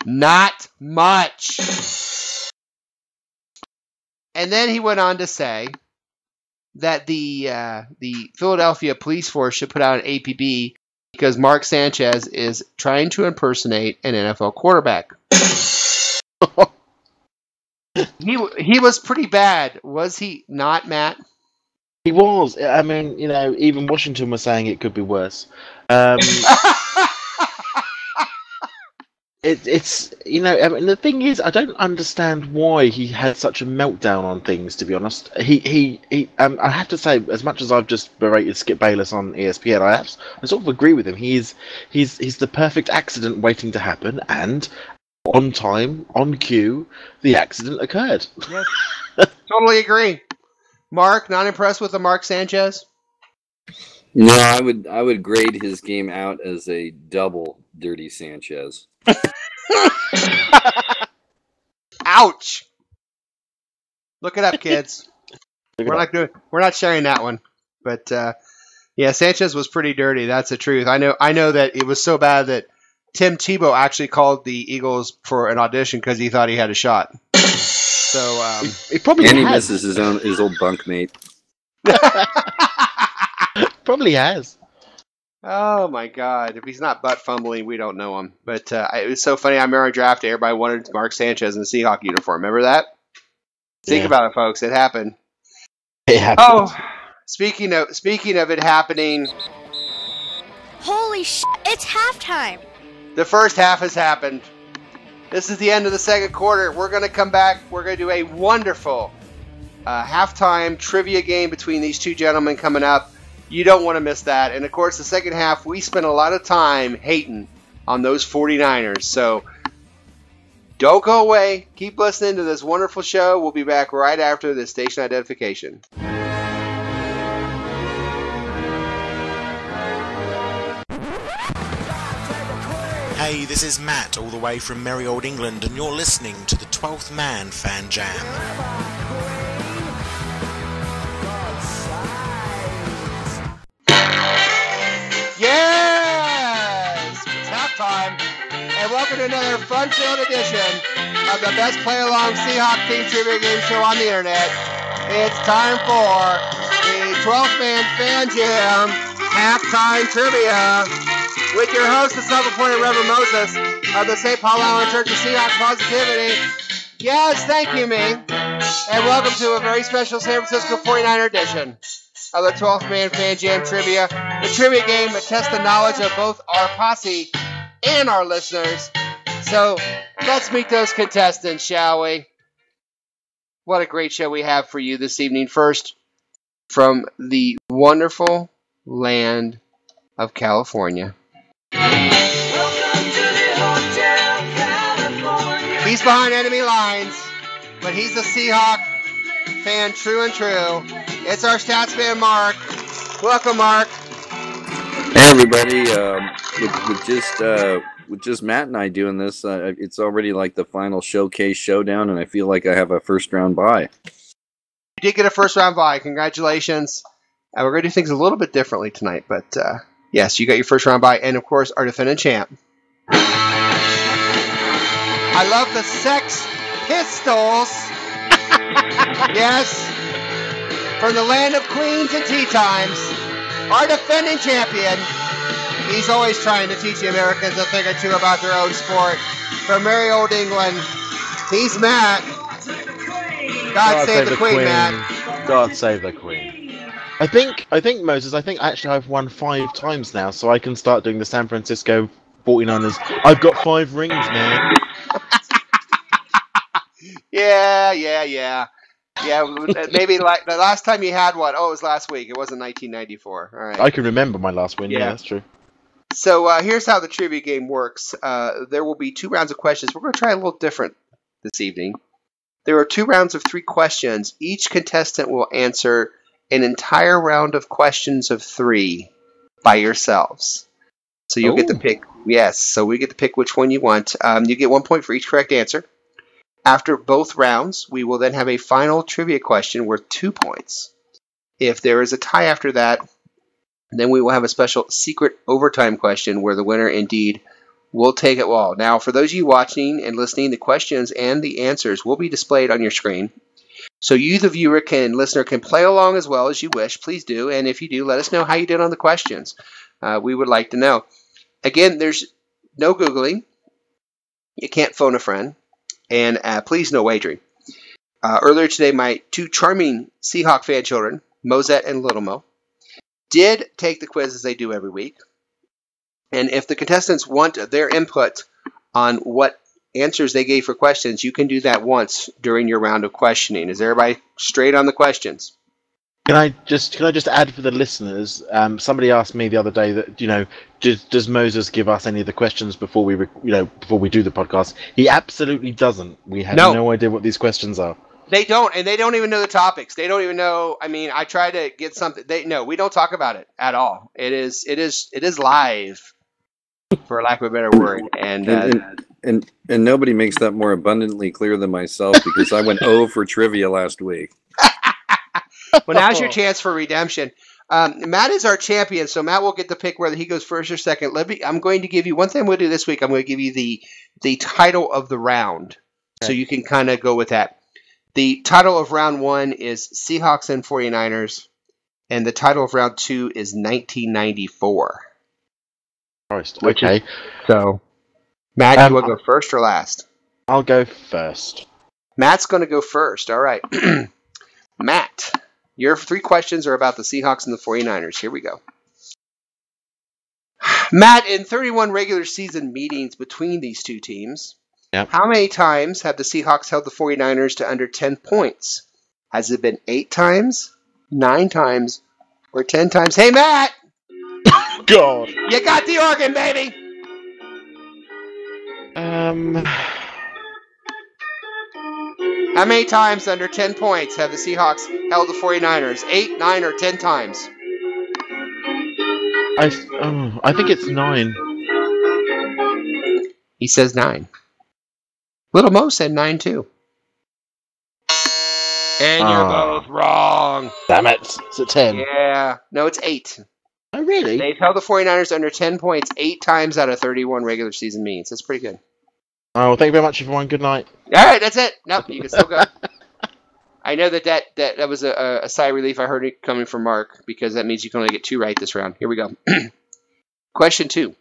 Not much. And then he went on to say that the Philadelphia police force should put out an APB because Mark Sanchez is trying to impersonate an NFL quarterback. He was pretty bad, was he not, Matt? He was. I mean, even Washington was saying it could be worse. It's I mean, the thing is, I don't understand why he had such a meltdown on things. To be honest, I have to say, as much as I've just berated Skip Bayless on ESPN, I sort of agree with him. He's the perfect accident waiting to happen, and on time, on cue, the accident occurred. Yes, totally agree. Mark, not impressed with the Mark Sanchez? No, I would grade his game out as a double Dirty Sanchez. Ouch! Look it up, kids. We're not sharing that one, but yeah, Sanchez was pretty dirty. That's the truth. I know that it was so bad that Tim Tebow actually called the Eagles for an audition because he thought he had a shot. So he probably and he misses his old bunkmate. Probably has. Oh my God! If he's not butt fumbling, we don't know him. But it was so funny. I remember on draft day, everybody wanted Mark Sanchez in the Seahawk uniform. Remember that? Think about it, folks. It happened. It happened. Oh, speaking of it happening, Holy shit, it's halftime. the first half has happened. This is the end of the second quarter. We're going to come back. We're going to do a wonderful halftime trivia game between these two gentlemen coming up. You don't want to miss that. And, of course, the second half, we spent a lot of time hating on those 49ers. So don't go away. Keep listening to this wonderful show. We'll be back right after the station identification. Hey, this is Matt, all the way from merry old England, and you're listening to the 12th Man Fan Jam. Yes! It's halftime, and welcome to another fun-filled edition of the best play-along Seahawk team trivia game show on the internet. It's time for the 12th Man Fan Jam halftime trivia with your host, the self-appointed Reverend Moses of the St. Paul Island Church of Seahawk Positivity. Yes, thank you, me. And welcome to a very special San Francisco 49er edition of the 12th Man Fan Jam Trivia, the trivia game that tests the knowledge of both our posse and our listeners. So, let's meet those contestants, shall we? what a great show we have for you this evening. First, from the wonderful land of California. He's behind enemy lines, but he's a Seahawk fan, true and true. It's our Statsman Mark. Welcome, Mark. Hey, everybody. With just Matt and I doing this, it's already like the final showcase showdown, and I feel like I have a first-round bye. You did get a first-round bye. Congratulations. We're going to do things a little bit differently tonight, but yes, you got your first-round bye, and, of course, our defending champ. I love the Sex Pistols. Yes. From the land of queens and tea times, our defending champion. He's always trying to teach the Americans a thing or two about their own sport. From merry old England, he's Matt. God save the Queen, Matt. God save the Queen. I think, Moses, actually I've won 5 times now, so I can start doing the San Francisco 49ers. I've got 5 rings, man. Yeah. Maybe like the last time you had one. Oh, it was last week. It wasn't 1994. All right. I can remember my last win. Yeah, that's true. So here's how the trivia game works. There will be 2 rounds of questions. We're going to try a little different this evening. There are 2 rounds of 3 questions. Each contestant will answer an entire round of questions of 3 by yourselves. So you'll get to pick. Yes. So we get to pick which one you want. You get 1 point for each correct answer. After both rounds, we will then have a final trivia question worth 2 points. If there is a tie after that, then we will have a special secret overtime question where the winner indeed will take it all. Now, for those of you watching and listening, the questions and the answers will be displayed on your screen. So you, the viewer, listener, can play along as well as you wish. Please do. And if you do, let us know how you did on the questions. We would like to know. Again, there's no Googling. You can't phone a friend. And please, no wagering. Earlier today, my 2 charming Seahawk fan children, Mosette and Little Mo, did take the quiz as they do every week. And if the contestants want their input on what answers they gave for questions, you can do that once during your round of questioning. Is everybody straight on the questions? Can I just add for the listeners? Somebody asked me the other day that does Moses give us any of the questions before we do the podcast? He absolutely doesn't. We have no idea what these questions are. They don't, and they don't even know the topics. They don't even know. I mean, I try to get something. We don't talk about it at all. It is live, for lack of a better word. And nobody makes that more abundantly clear than myself because I went 0 for trivia last week. Well, now's your chance for redemption. Matt is our champion, so Matt will get to pick whether he goes first or second. I'm going to give you one thing we'll do this week. I'm going to give you the title of the round, so you can kind of go with that. The title of round 1 is Seahawks and 49ers, and the title of round 2 is 1994. Christ. Okay. So, Matt, you want to go first or last? I'll go first. Matt's going to go first. All right. Matt, your 3 questions are about the Seahawks and the 49ers. Here we go. Matt, in 31 regular season meetings between these 2 teams, how many times have the Seahawks held the 49ers to under 10 points? Has it been 8 times, 9 times, or 10 times? Hey, Matt! God! You got the organ, baby! How many times under 10 points have the Seahawks held the 49ers? 8, 9, or 10 times? I think it's 9. He says 9. Little Mo said 9 too. And you're both wrong. Damn it. It's 10. Yeah. No, it's 8. Oh, really? They've held the 49ers under 10 points 8 times out of 31 regular season meetings. That's pretty good. Oh, well, thank you very much, everyone. Good night. All right, that's it. Nope, you can still go. I know that was a sigh of relief. I heard it coming from Mark because that means you can only get 2 right this round. Here we go. Question 2.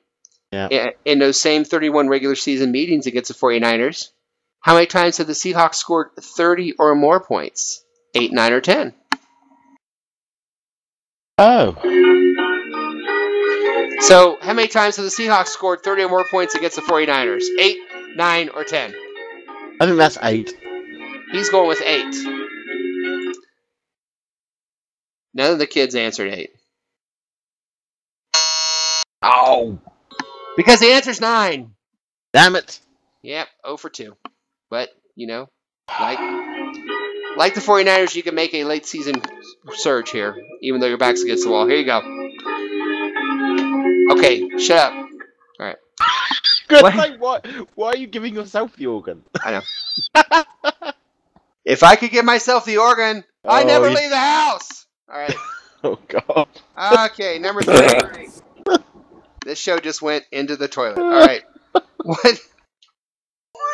Yeah. In those same 31 regular season meetings against the 49ers, how many times have the Seahawks scored 30 or more points? 8, 9, or 10? Oh. So, how many times have the Seahawks scored 30 or more points against the 49ers? 8, 9, or 10? I think that's 8. He's going with 8. None of the kids answered 8. Oh, Because the answer's 9. damn it. Yep, 0 for 2. But, you know, like the 49ers, you can make a late season surge here, even though your back's against the wall. Here you go. Okay, shut up. All right. Why are you giving yourself the organ? I know. If I could give myself the organ, I never leave the house. All right. Oh, God. Okay, number 3. This show just went into the toilet. All right. What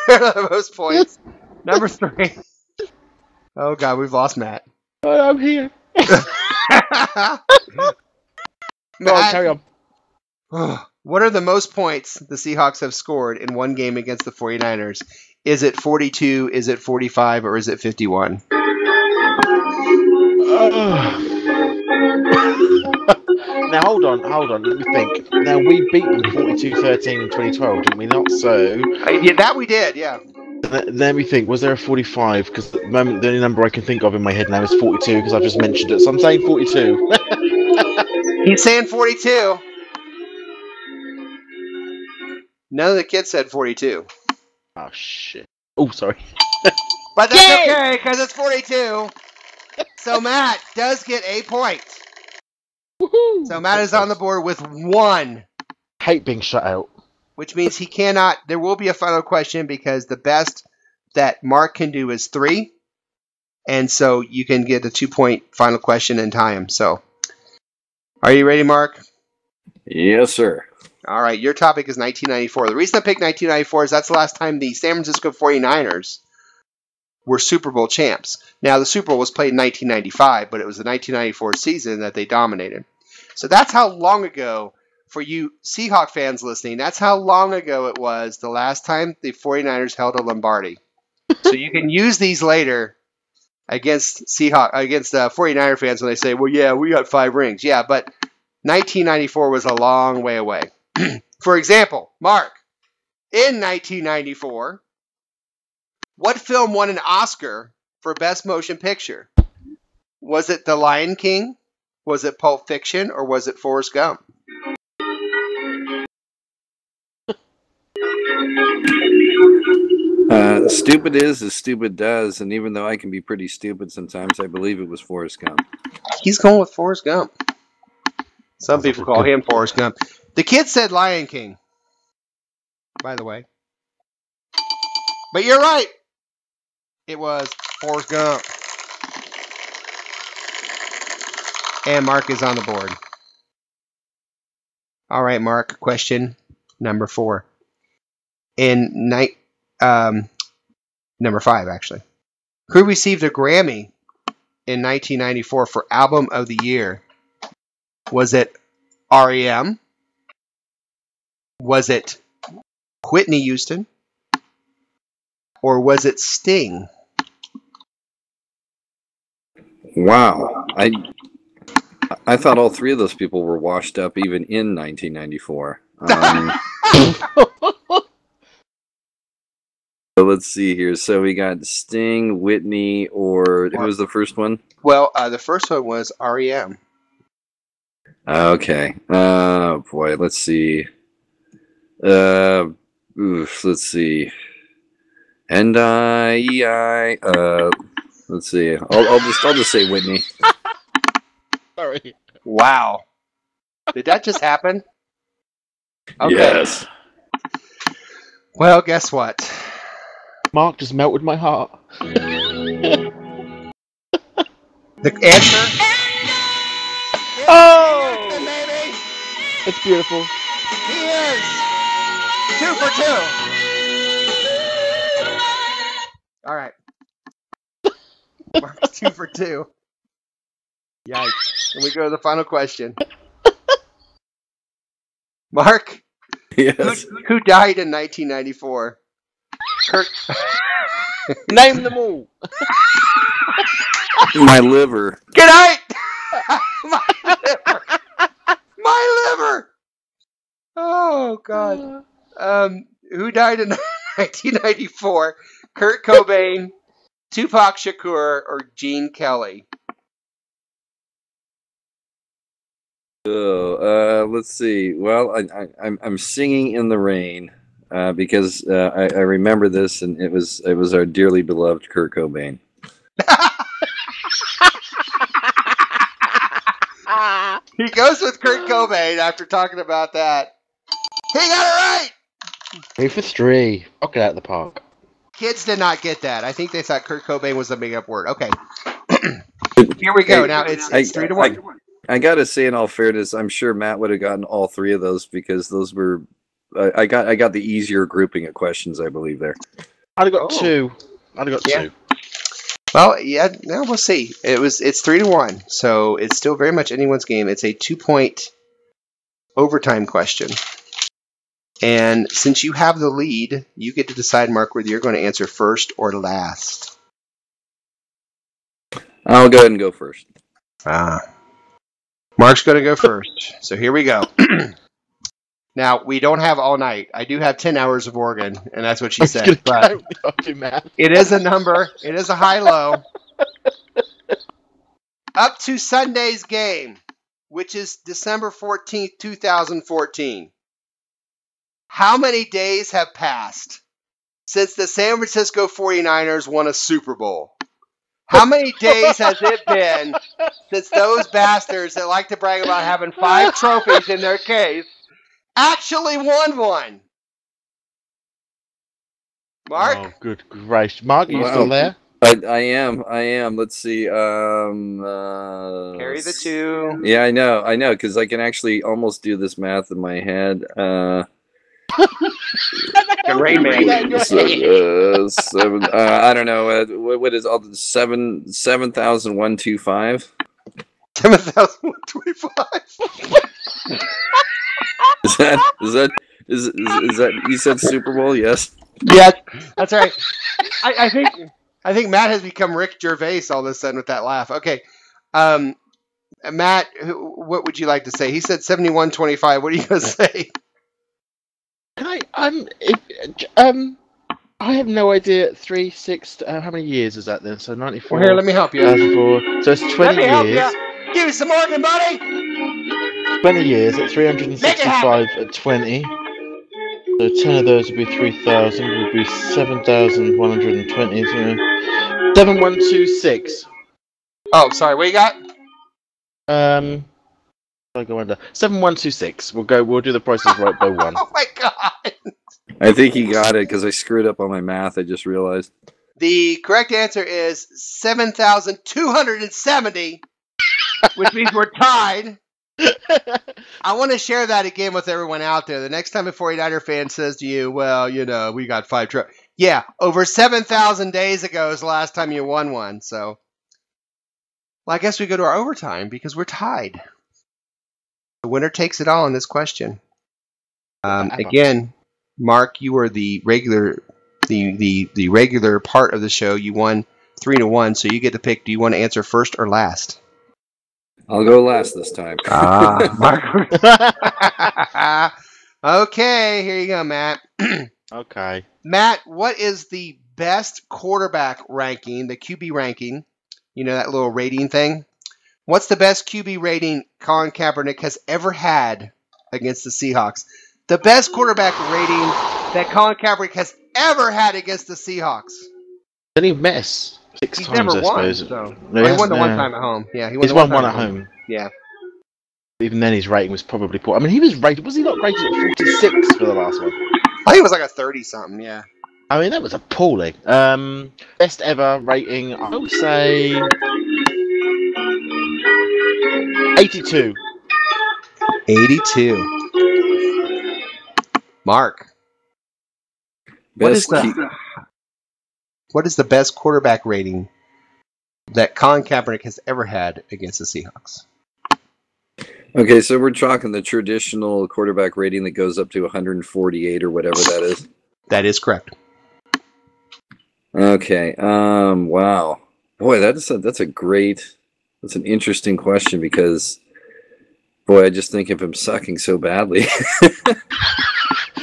are the most points? Number 3. Oh, God, we've lost Matt. I'm here. Matt, carry on. what are the most points the Seahawks have scored in one game against the 49ers? Is it 42, is it 45, or is it 51? Now, hold on. Let me think. Now, we beat them 42-13 in 2012, didn't we not? So... Yeah, that we did, yeah. Let me think. Was there a 45? Because at the moment, the only number I can think of in my head now is 42, because I've just mentioned it. So I'm saying 42. He's saying 42. None of the kids said 42. Oh, shit. Oh, sorry. But that's okay, because it's 42. So Matt does get a point. Woohoo! So Matt is on the board with 1. Hate being shut out. Which means he cannot. There will be a final question because the best that Mark can do is 3. And so you can get a 2-point final question and tie him. So, are you ready, Mark? Yes, sir. All right. Your topic is 1994. The reason I picked 1994 is that's the last time the San Francisco 49ers were Super Bowl champs. Now, the Super Bowl was played in 1995, but it was the 1994 season that they dominated. So that's how long ago. For you Seahawk fans listening, that's how long ago it was the last time the 49ers held a Lombardi. So you can use these later against 49er fans when they say, well, yeah, we got 5 rings. Yeah, but 1994 was a long way away. For example, Mark, in 1994, what film won an Oscar for Best Motion Picture? Was it The Lion King? Was it Pulp Fiction? Or was it Forrest Gump? Stupid is as stupid does, and even though I can be pretty stupid sometimes, I believe it was Forrest Gump. He's going with Forrest Gump. Some people call him Forrest Gump. The kid said Lion King, by the way. But you're right. It was Forrest Gump. And Mark is on the board. All right, Mark. Question number 4. Number 5, actually. Who received a Grammy in 1994 for Album of the Year? Was it REM? Was it Whitney Houston? Or was it Sting? Wow. I thought all 3 of those people were washed up even in 1994. So let's see here. So we got Sting, Whitney, or who was the first one? Well, the first one was REM. Okay. Oh boy. Let's see. Let's see. And let's see. I'll just say Whitney. Sorry. Wow. Did that just happen? Okay. Yes. Well, guess what? Mark just melted my heart. The answer? Oh! Baby! It's beautiful. He is 2 for 2. All right. Mark's 2 for 2. Yikes. And we go to the final question. Mark? Yes. Who died in 1994? Kurt. Name them all. My liver. Good night! My liver! My liver! Oh, God. Who died in 1994? Kurt Cobain, Tupac Shakur or Gene Kelly? Let's see. Well, I'm singing in the rain because I remember this, and it was our dearly beloved Kurt Cobain. He goes with Kurt Cobain after talking about that. He got it right! 3 for 3. Knock it out of the park. Kids did not get that. I think they thought Kurt Cobain was a made-up word. Okay. Here we go. Now it's 3-1. I gotta say, in all fairness, I'm sure Matt would have gotten all 3 of those because those were. I got the easier grouping of questions, I believe there. I'd have got 2. I'd have got 2. Well, yeah. Now we'll see. It's 3-1, so it's still very much anyone's game. It's a 2-point overtime question. And since you have the lead, you get to decide, Mark, whether you're going to answer first or last. I'll go ahead and go first. Mark's going to go first. So here we go. Now, we don't have all night. I do have 10 hours of Oregon, and that's what she said. But it is a number. It is a high-low. Up to Sunday's game, which is December 14th, 2014. How many days have passed since the San Francisco 49ers won a Super Bowl? How many days has it been since those bastards that like to brag about having 5 trophies in their case actually won one? Mark? Oh, good gracious. Mark, are you still there? I am. Let's see. Carry the 2. Yeah, I know, because I can actually almost do this math in my head. Rain Man. I don't know. What is all the 7,125? 7,125. Is that you said Super Bowl? Yes. Yeah, that's right. I think Matt has become Rick Gervais all of a sudden with that laugh. Okay, Matt, what would you like to say? He said 7125. What are you going to say? I have no idea. 3, 6. How many years is that then? So 94. Well, here, let me help you. 2004. So it's 20 years. Give me some Oregon, buddy. 20 years at 365 at 20. So 10 of those would be 3,000. Would be 7,120. 7126. Oh, sorry. What you got? I'll go under 7126. We'll do the prices right by 1. Oh my God! I think he got it because I screwed up on my math. I just realized. The correct answer is 7,270, which means we're tied. I want to share that again with everyone out there. The next time a 49er fan says to you, well, we got 5 trophies. Yeah, over 7,000 days ago is the last time you won one. So, well, I guess we go to our overtime because we're tied. The winner takes it all in this question. Again, Mark, you were the regular part of the show. You won 3-1, so you get to pick. Do you want to answer first or last? I'll go last this time. Mark. Okay, here you go, Matt. Okay. Matt, what is the best quarterback ranking, the QB ranking? You know, that little rating thing? What's the best QB rating Colin Kaepernick has ever had against the Seahawks? The best quarterback rating that Colin Kaepernick has ever had against the Seahawks. Didn't he miss 6 He's times, never I won, suppose. so. No, he won the one time at home. Yeah, he's won one at home. Yeah. Even then, his rating was probably poor. I mean, he was rated. Was he not rated at 46 for the last one? I think it was like a 30-something, yeah. I mean, that was appalling. Best ever rating, I would say 82. 82. Mark. What is the best quarterback rating that Colin Kaepernick has ever had against the Seahawks? Okay, so we're talking the traditional quarterback rating that goes up to 148 or whatever that is. That is correct. Okay. Wow. Boy, that's an interesting question because, boy, I just think of him sucking so badly.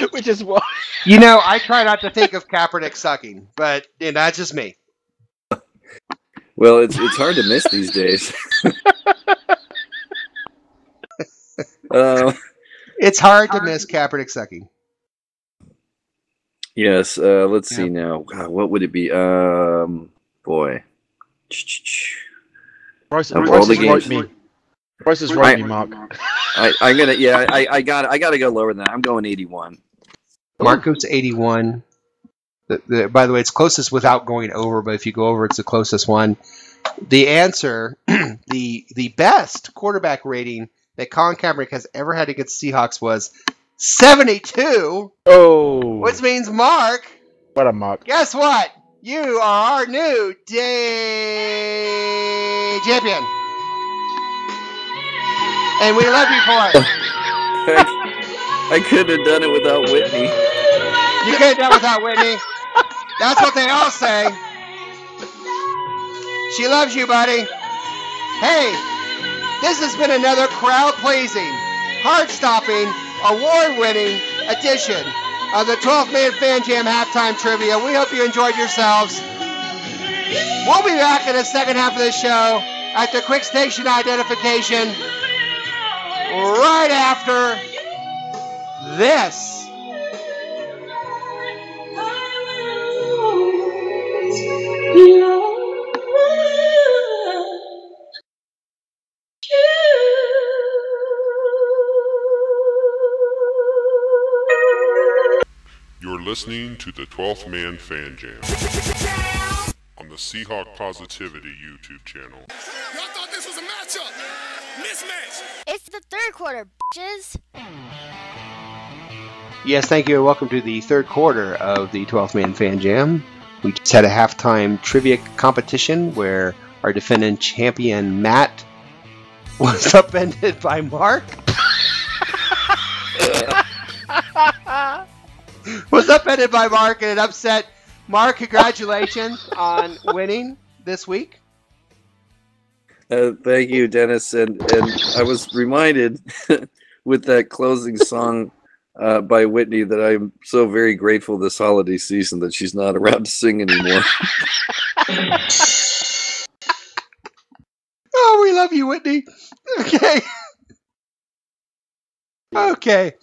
Which is why. I try not to think of Kaepernick sucking, but that's just me. Well, it's hard to miss these days. It's hard to miss Kaepernick sucking. Yes. Let's see now. God, what would it be? Boy. Price Of all the games, Price is right, me, Mark. I'm gonna. Yeah, I gotta go lower than that. I'm going 81. Mark goes 81. By the way, it's closest without going over, but if you go over, it's the closest one. The answer, the best quarterback rating that Colin Kaepernick has ever had against Seahawks was 72. Oh. Which means, Mark. What a Mark. Guess what? You are our new day champion. And we love you for it. I couldn't have done it without Whitney. You couldn't have done it without Whitney. That's what they all say. She loves you, buddy. Hey, this has been another crowd-pleasing, heart-stopping, award-winning edition of the 12th Man Fan Jam Halftime Trivia. We hope you enjoyed yourselves. We'll be back in the second half of the show at the quick station identification right after this. You're listening to the 12th Man Fan Jam on the Seahawk Positivity YouTube channel. Y'all thought this was a matchup. Mismatch. It's the third quarter, bitches. Yes, thank you, and welcome to the third quarter of the 12th Man Fan Jam. We just had a halftime trivia competition where our defending champion, Matt, was upended by Mark. Was upended by Mark, and it upset Mark. Congratulations on winning this week. Thank you, Dennis. And I was reminded with that closing song by Whitney that I'm so very grateful this holiday season that she's not around to sing anymore. Oh, we love you, Whitney. Okay. Okay.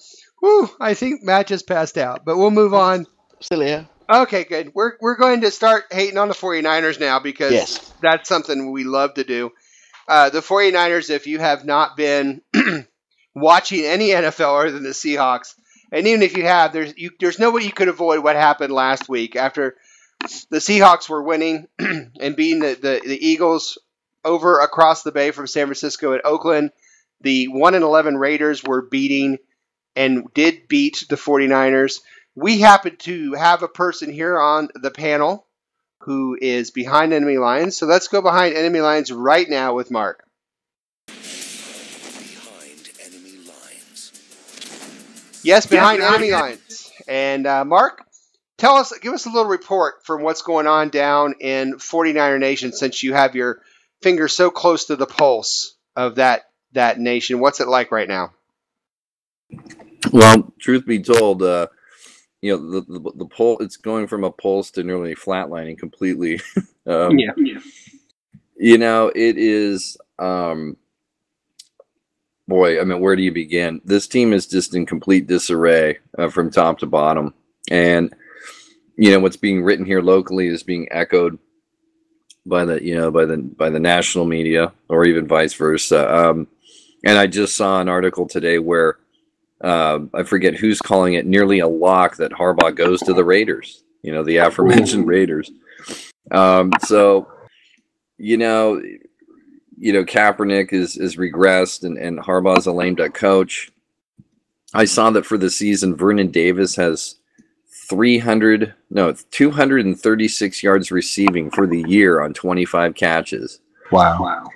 Whew, I think Matt just passed out, but we'll move on. Still here. Okay, good. We're going to start hating on the 49ers now because that's something we love to do. The 49ers, if you have not been watching any NFL other than the Seahawks, and even if you have, there's no way you could avoid what happened last week after the Seahawks were winning and beating the Eagles over across the bay from San Francisco and Oakland. The 1-11 Raiders were beating and did beat the 49ers. We happen to have a person here on the panel who is behind enemy lines. So let's go behind enemy lines right now with Mark. Behind enemy lines. Yes, behind enemy lines. And Mark, give us a little report from what's going on down in 49er Nation since you have your finger so close to the pulse of that nation. What's it like right now? Well, truth be told, the poll, it's going from a pulse to nearly flatlining completely. It is, boy, I mean, where do you begin? This team is just in complete disarray from top to bottom. And, what's being written here locally is being echoed by the national media or even vice versa. And I just saw an article today where I forget who's calling it nearly a lock that Harbaugh goes to the Raiders, the aforementioned Raiders. So, Kaepernick is regressed and Harbaugh's a lame duck coach. I saw that for the season, Vernon Davis has 236 yards receiving for the year on 25 catches. Wow.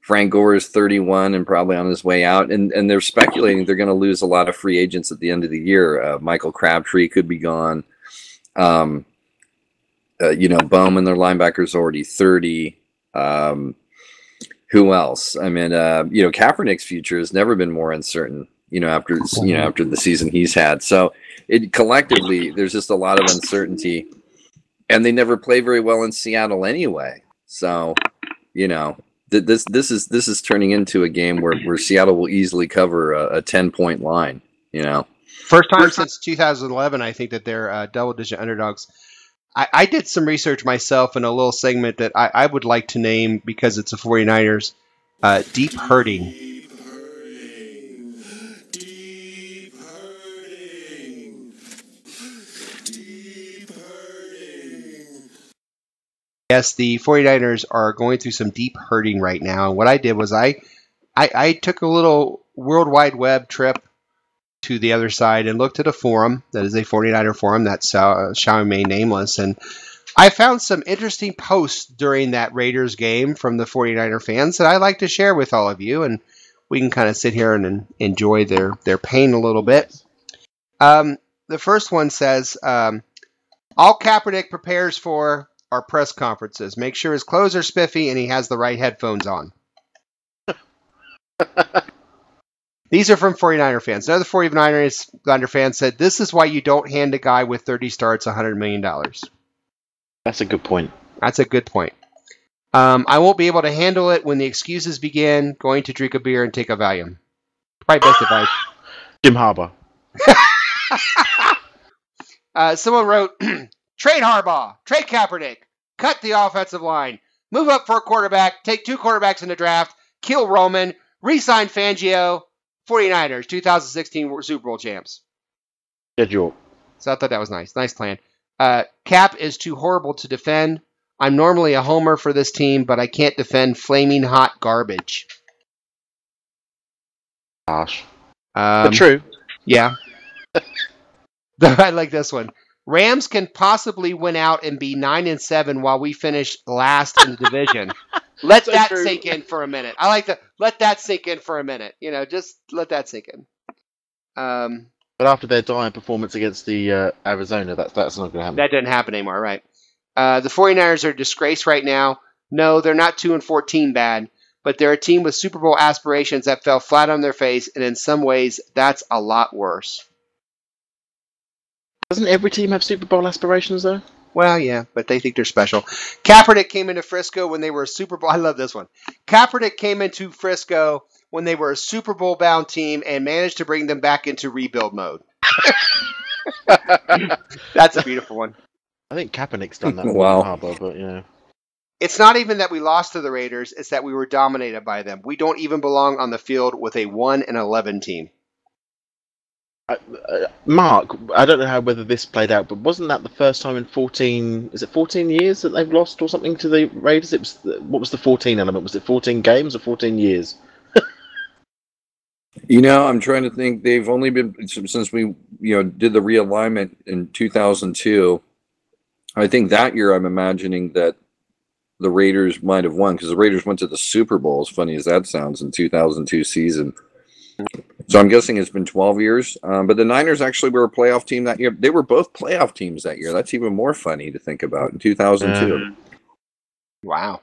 Frank Gore is 31 and probably on his way out. And they're speculating they're going to lose a lot of free agents at the end of the year. Michael Crabtree could be gone. Bowman, their linebacker's already 30. Who else? I mean, Kaepernick's future has never been more uncertain, after the season he's had. So collectively, there's just a lot of uncertainty. And they never play very well in Seattle anyway. So, this is turning into a game where Seattle will easily cover a 10-point line. First time since 2011, I think that they're double-digit underdogs. I did some research myself in a little segment that I would like to name, because it's the 49ers, Deep Hurting. Yes, the 49ers are going through some deep hurting right now. And what I did was I took a little World Wide Web trip to the other side and looked at a forum that is a 49er forum that's shall remain nameless. And I found some interesting posts during that Raiders game from the 49er fans that I'd like to share with all of you. And we can kind of sit here and enjoy their pain a little bit. The first one says, all Kaepernick prepares for are press conferences. Make sure his clothes are spiffy and he has the right headphones on. These are from 49er fans. Another 49er fan said, this is why you don't hand a guy with 30 starts $100 million. That's a good point. That's a good point. I won't be able to handle it when the excuses begin. Going to drink a beer and take a Valium. Probably best advice. Jim Harbaugh. Someone wrote, trade Harbaugh, trade Kaepernick, cut the offensive line, move up for a quarterback, take 2 quarterbacks in the draft, kill Roman, re-sign Fangio, 49ers, 2016 Super Bowl champs. Good job. So I thought that was nice. Nice plan. Cap is too horrible to defend. I'm normally a homer for this team, but I can't defend flaming hot garbage. Gosh. But true. Yeah. I like this one. Rams can possibly win out and be 9-7 while we finish last in the division. Let so that sink in for a minute. I like to let that sink in for a minute. Just let that sink in. But after their dire performance against the Arizona, that's not going to happen. That didn't happen anymore, right? The 49ers are a disgrace right now. No, they're not 2-14 bad, but they're a team with Super Bowl aspirations that fell flat on their face, and in some ways, that's a lot worse. Doesn't every team have Super Bowl aspirations, though? Well, yeah, but they think they're special. Kaepernick came into Frisco when they were a Super Bowl. I love this one. Kaepernick came into Frisco when they were a Super Bowl-bound team and managed to bring them back into rebuild mode. That's a beautiful one. I think Kaepernick's done that. Wow. Harbaugh, but It's not even that we lost to the Raiders; it's that we were dominated by them. We don't even belong on the field with a 1-11 team. Mark, I don't know whether this played out, but wasn't that the first time in 14 years that they've lost or something to the Raiders? What was the 14 element? Was it 14 games or 14 years? I'm trying to think. They've only been, since we did the realignment in 2002. I think that year I'm imagining that the Raiders might have won, because the Raiders went to the Super Bowl, as funny as that sounds, in 2002 season. So I'm guessing it's been 12 years. But the Niners actually were a playoff team that year. They were both playoff teams that year. That's even more funny to think about, in 2002. Wow.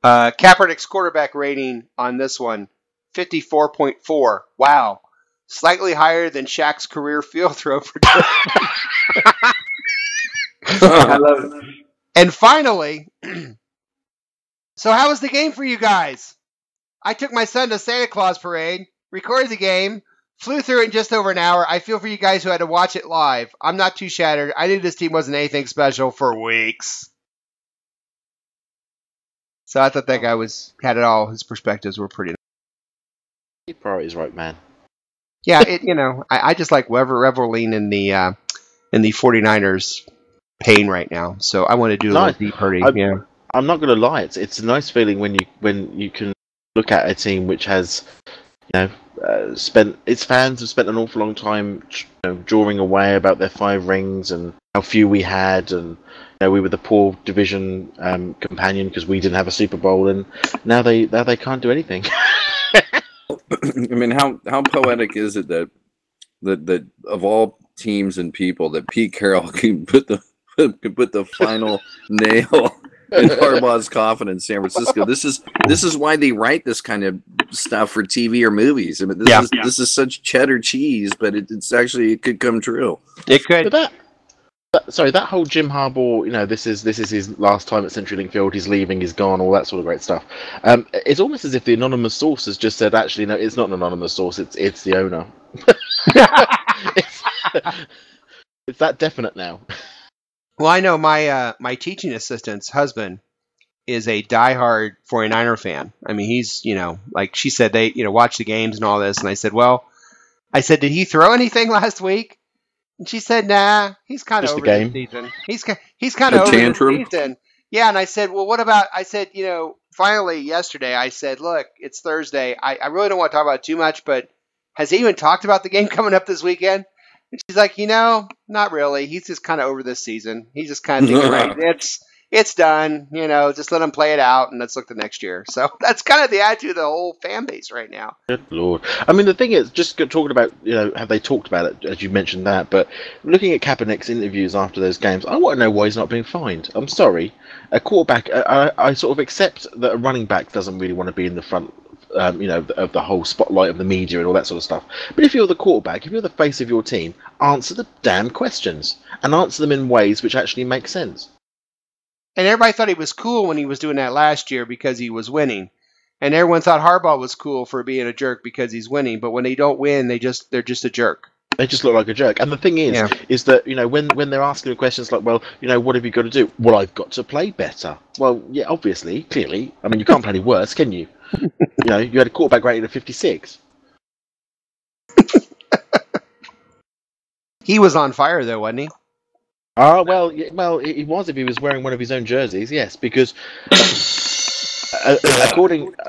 Kaepernick's quarterback rating on this one, 54.4. Wow. Slightly higher than Shaq's career field throw for I love it. And finally, so how was the game for you guys? I took my son to Santa Claus Parade, recorded the game, flew through it in just over an hour. I feel for you guys who had to watch it live. I'm not too shattered. I knew this team wasn't anything special for weeks. So I thought that guy had it all. His perspectives were pretty nice. Your priorities right, man. Yeah, I just like reveling in the 49ers pain right now. So I want to do a little deep hurting. I'm not going to lie. It's a nice feeling when you can look at a team which has, its fans have spent an awful long time, drawing away about their 5 rings and how few we had, and we were the poor division companion because we didn't have a Super Bowl, and now they can't do anything. I mean, how poetic is it that of all teams and people, that Pete Carroll can put the final nail in Harbaugh's coffin in San Francisco. This is why they write this kind of stuff for TV or movies. I mean, this is such cheddar cheese, but it's actually, it could come true. It could. But that whole Jim Harbaugh, this is his last time at CenturyLink Field. He's leaving. He's gone. All that sort of great stuff. It's almost as if the anonymous source has just said, actually, no, it's not an anonymous source. It's the owner. it's that definite now. Well, I know my teaching assistant's husband is a diehard 49er fan. I mean, he's, like she said, they, watch the games and all this. And I said, did he throw anything last week? And she said, nah, he's kind of over the season. He's kind of over the season. Yeah, and I said, well, what about, finally yesterday, I said, look, it's Thursday. I really don't want to talk about it too much, but has he even talked about the game coming up this weekend? And she's like, not really. He's just kind of over this season. He's just kind of thinking, right, it's done. Just let him play it out, and let's look to next year. So that's kind of the attitude of the whole fan base right now. Good Lord. I mean, the thing is, just talking about, have they talked about it, as you mentioned that, but looking at Kaepernick's interviews after those games, I want to know why he's not being fined. I'm sorry. A quarterback, I sort of accept that a running back doesn't really want to be in the front, of the whole spotlight of the media and all that sort of stuff. But if you're the quarterback, if you're the face of your team, answer the damn questions and answer them in ways which actually make sense. And everybody thought he was cool when he was doing that last year because he was winning. And everyone thought Harbaugh was cool for being a jerk because he's winning. But when they don't win, they're just a jerk. They just look like a jerk. And the thing is that, when they're asking the questions like, well, what have you got to do? Well, I've got to play better. Well, yeah, obviously, clearly. I mean, you can't play any worse, can you? You had a quarterback rated of 56. He was on fire, though, wasn't he? Well, he was if he was wearing one of his own jerseys, yes, because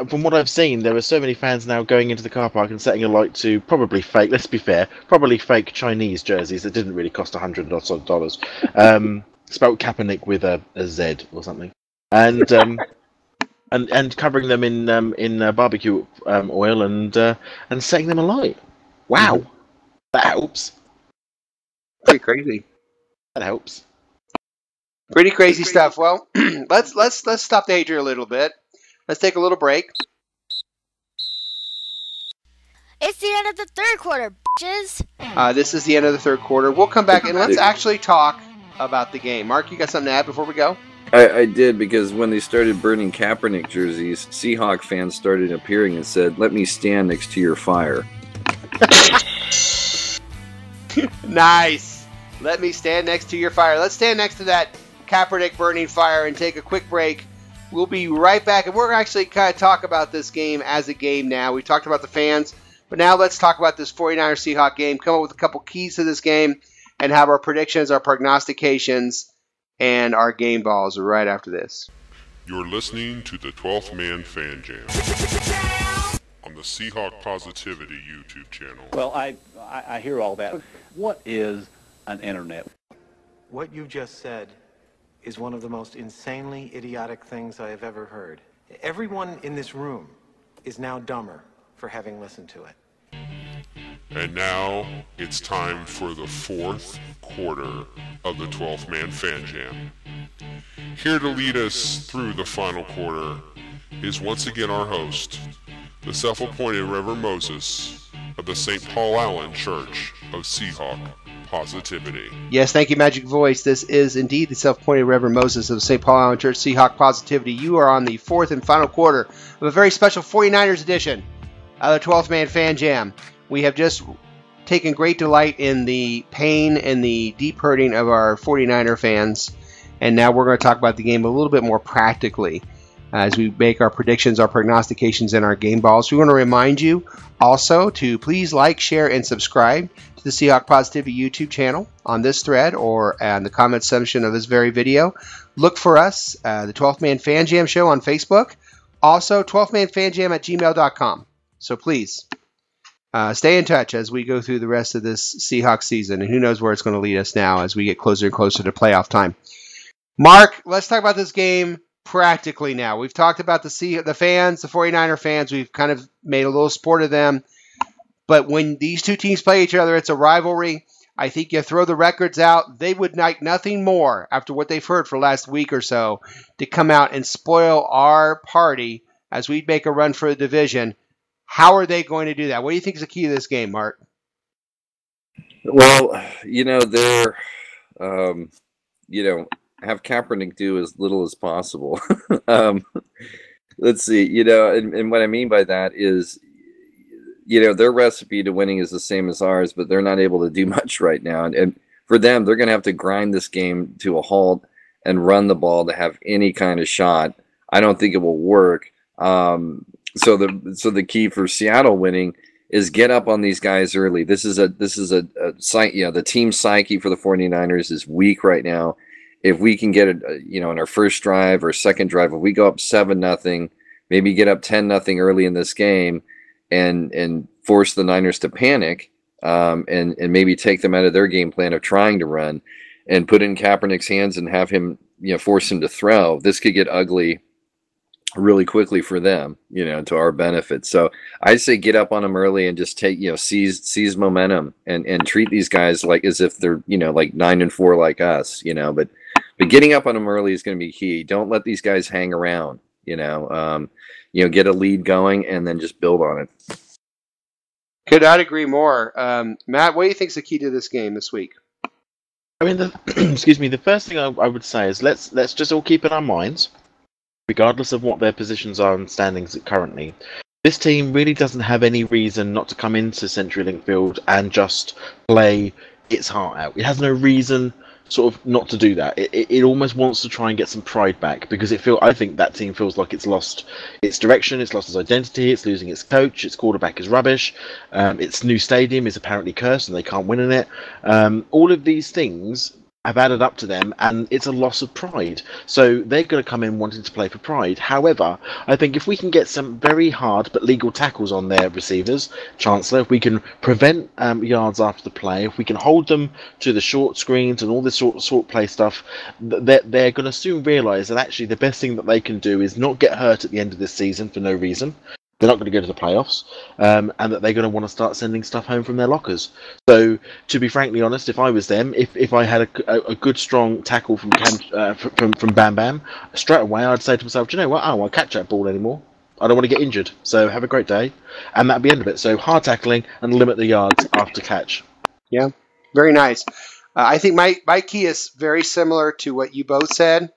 from what I've seen, there are so many fans now going into the car park and setting alight to probably fake, let's be fair, probably fake Chinese jerseys that didn't really cost $100 or so, spelled Kaepernick with a Z or something, and covering them in barbecue oil and setting them alight. Wow, that helps. Pretty crazy. That helps. Pretty crazy stuff. Well, let's stop the hate here a little bit. Let's take a little break. It's the end of the third quarter, bitches. This is the end of the third quarter. We'll come back and let's actually talk about the game. Mark, you got something to add before we go? I did, because when they started burning Kaepernick jerseys, Seahawk fans started appearing and said, "Let me stand next to your fire." Nice. Let me stand next to your fire. Let's stand next to that Kaepernick burning fire and take a quick break. We'll be right back, and we're actually kind of talk about this game as a game now. We talked about the fans, but now let's talk about this 49ers Seahawk game, come up with a couple keys to this game, and have our predictions, our prognostications, and our game balls right after this. You're listening to the 12th Man Fan Jam on the Seahawk Positivity YouTube channel. Well, I hear all that. What is an internet? What you just said is one of the most insanely idiotic things I have ever heard. Everyone in this room is now dumber for having listened to it. And now it's time for the fourth quarter of the 12th Man Fan Jam. Here to lead us through the final quarter is once again our host, the self-appointed Reverend Moses of the St. Paul Allen Church of Seahawk Positivity. Yes, thank you, Magic Voice. This is indeed the self-appointed Reverend Moses of the St. Paul Allen Church Seahawk Positivity. You are on the fourth and final quarter of a very special 49ers edition of the 12th Man Fan Jam. We have just taken great delight in the pain and the deep hurting of our 49er fans, and now we're going to talk about the game a little bit more practically as we make our predictions, our prognostications, and our game balls. We want to remind you also to please like, share, and subscribe to the Seahawk Positivity YouTube channel on this thread or in the comment section of this very video. Look for us, the 12th Man Fan Jam Show on Facebook. Also, 12thmanfanjam@gmail.com. So please stay in touch as we go through the rest of this Seahawks season, and who knows where it's going to lead us now as we get closer and closer to playoff time. Mark, let's talk about this game practically now. We've talked about the fans, the 49er fans. We've kind of made a little sport of them. But when these two teams play each other, it's a rivalry. I think you throw the records out. They would like nothing more after what they've heard for the last week or so to come out and spoil our party as we make a run for the division. How are they going to do that? What do you think is the key to this game, Mark? Well, have Kaepernick do as little as possible. um, let's see, and what I mean by that is, their recipe to winning is the same as ours, but they're not able to do much right now. And for them, they're going to have to grind this game to a halt and run the ball to have any kind of shot. I don't think it will work. So the key for Seattle winning is get up on these guys early. This is a the team psyche for the 49ers is weak right now. If we can get it, in our first drive or second drive, if we go up 7-0, maybe get up 10-0 early in this game, and force the Niners to panic, and maybe take them out of their game plan of trying to run, and put it in Kaepernick's hands and have him, force him to throw. This could get ugly really quickly for them, to our benefit. So I say get up on them early and just take, seize momentum and treat these guys like as if they're, like 9-4 like us, but getting up on them early is going to be key. Don't let these guys hang around, get a lead going and then just build on it. Could not agree more. Matt, what do you think is the key to this game this week? I mean, excuse me, the first thing I would say is let's just all keep in our minds, regardless of what their positions are and standings currently, this team really doesn't have any reason not to come into CenturyLink Field and just play its heart out. It has no reason sort of not to do that. It almost wants to try and get some pride back, because I think that team feels like it's lost its direction, it's lost its identity, it's losing its coach, its quarterback is rubbish, its new stadium is apparently cursed and they can't win in it. All of these things have added up to them, and it's a loss of pride. So they're going to come in wanting to play for pride. However, I think if we can get some very hard but legal tackles on their receivers, Chancellor, if we can prevent yards after the play, if we can hold them to the short screens and all this sort play stuff, they're going to soon realise that actually the best thing that they can do is not get hurt at the end of this season for no reason. They're not going to go to the playoffs, and that they're going to want to start sending stuff home from their lockers. So, to be frankly honest, if I was them, if I had a good strong tackle from Bam Bam, straight away I'd say to myself, do you know what? I don't want to catch that ball anymore. I don't want to get injured. So have a great day, and that'd be the end of it. So hard tackling and limit the yards after catch. Yeah, very nice. I think my key is very similar to what you both said.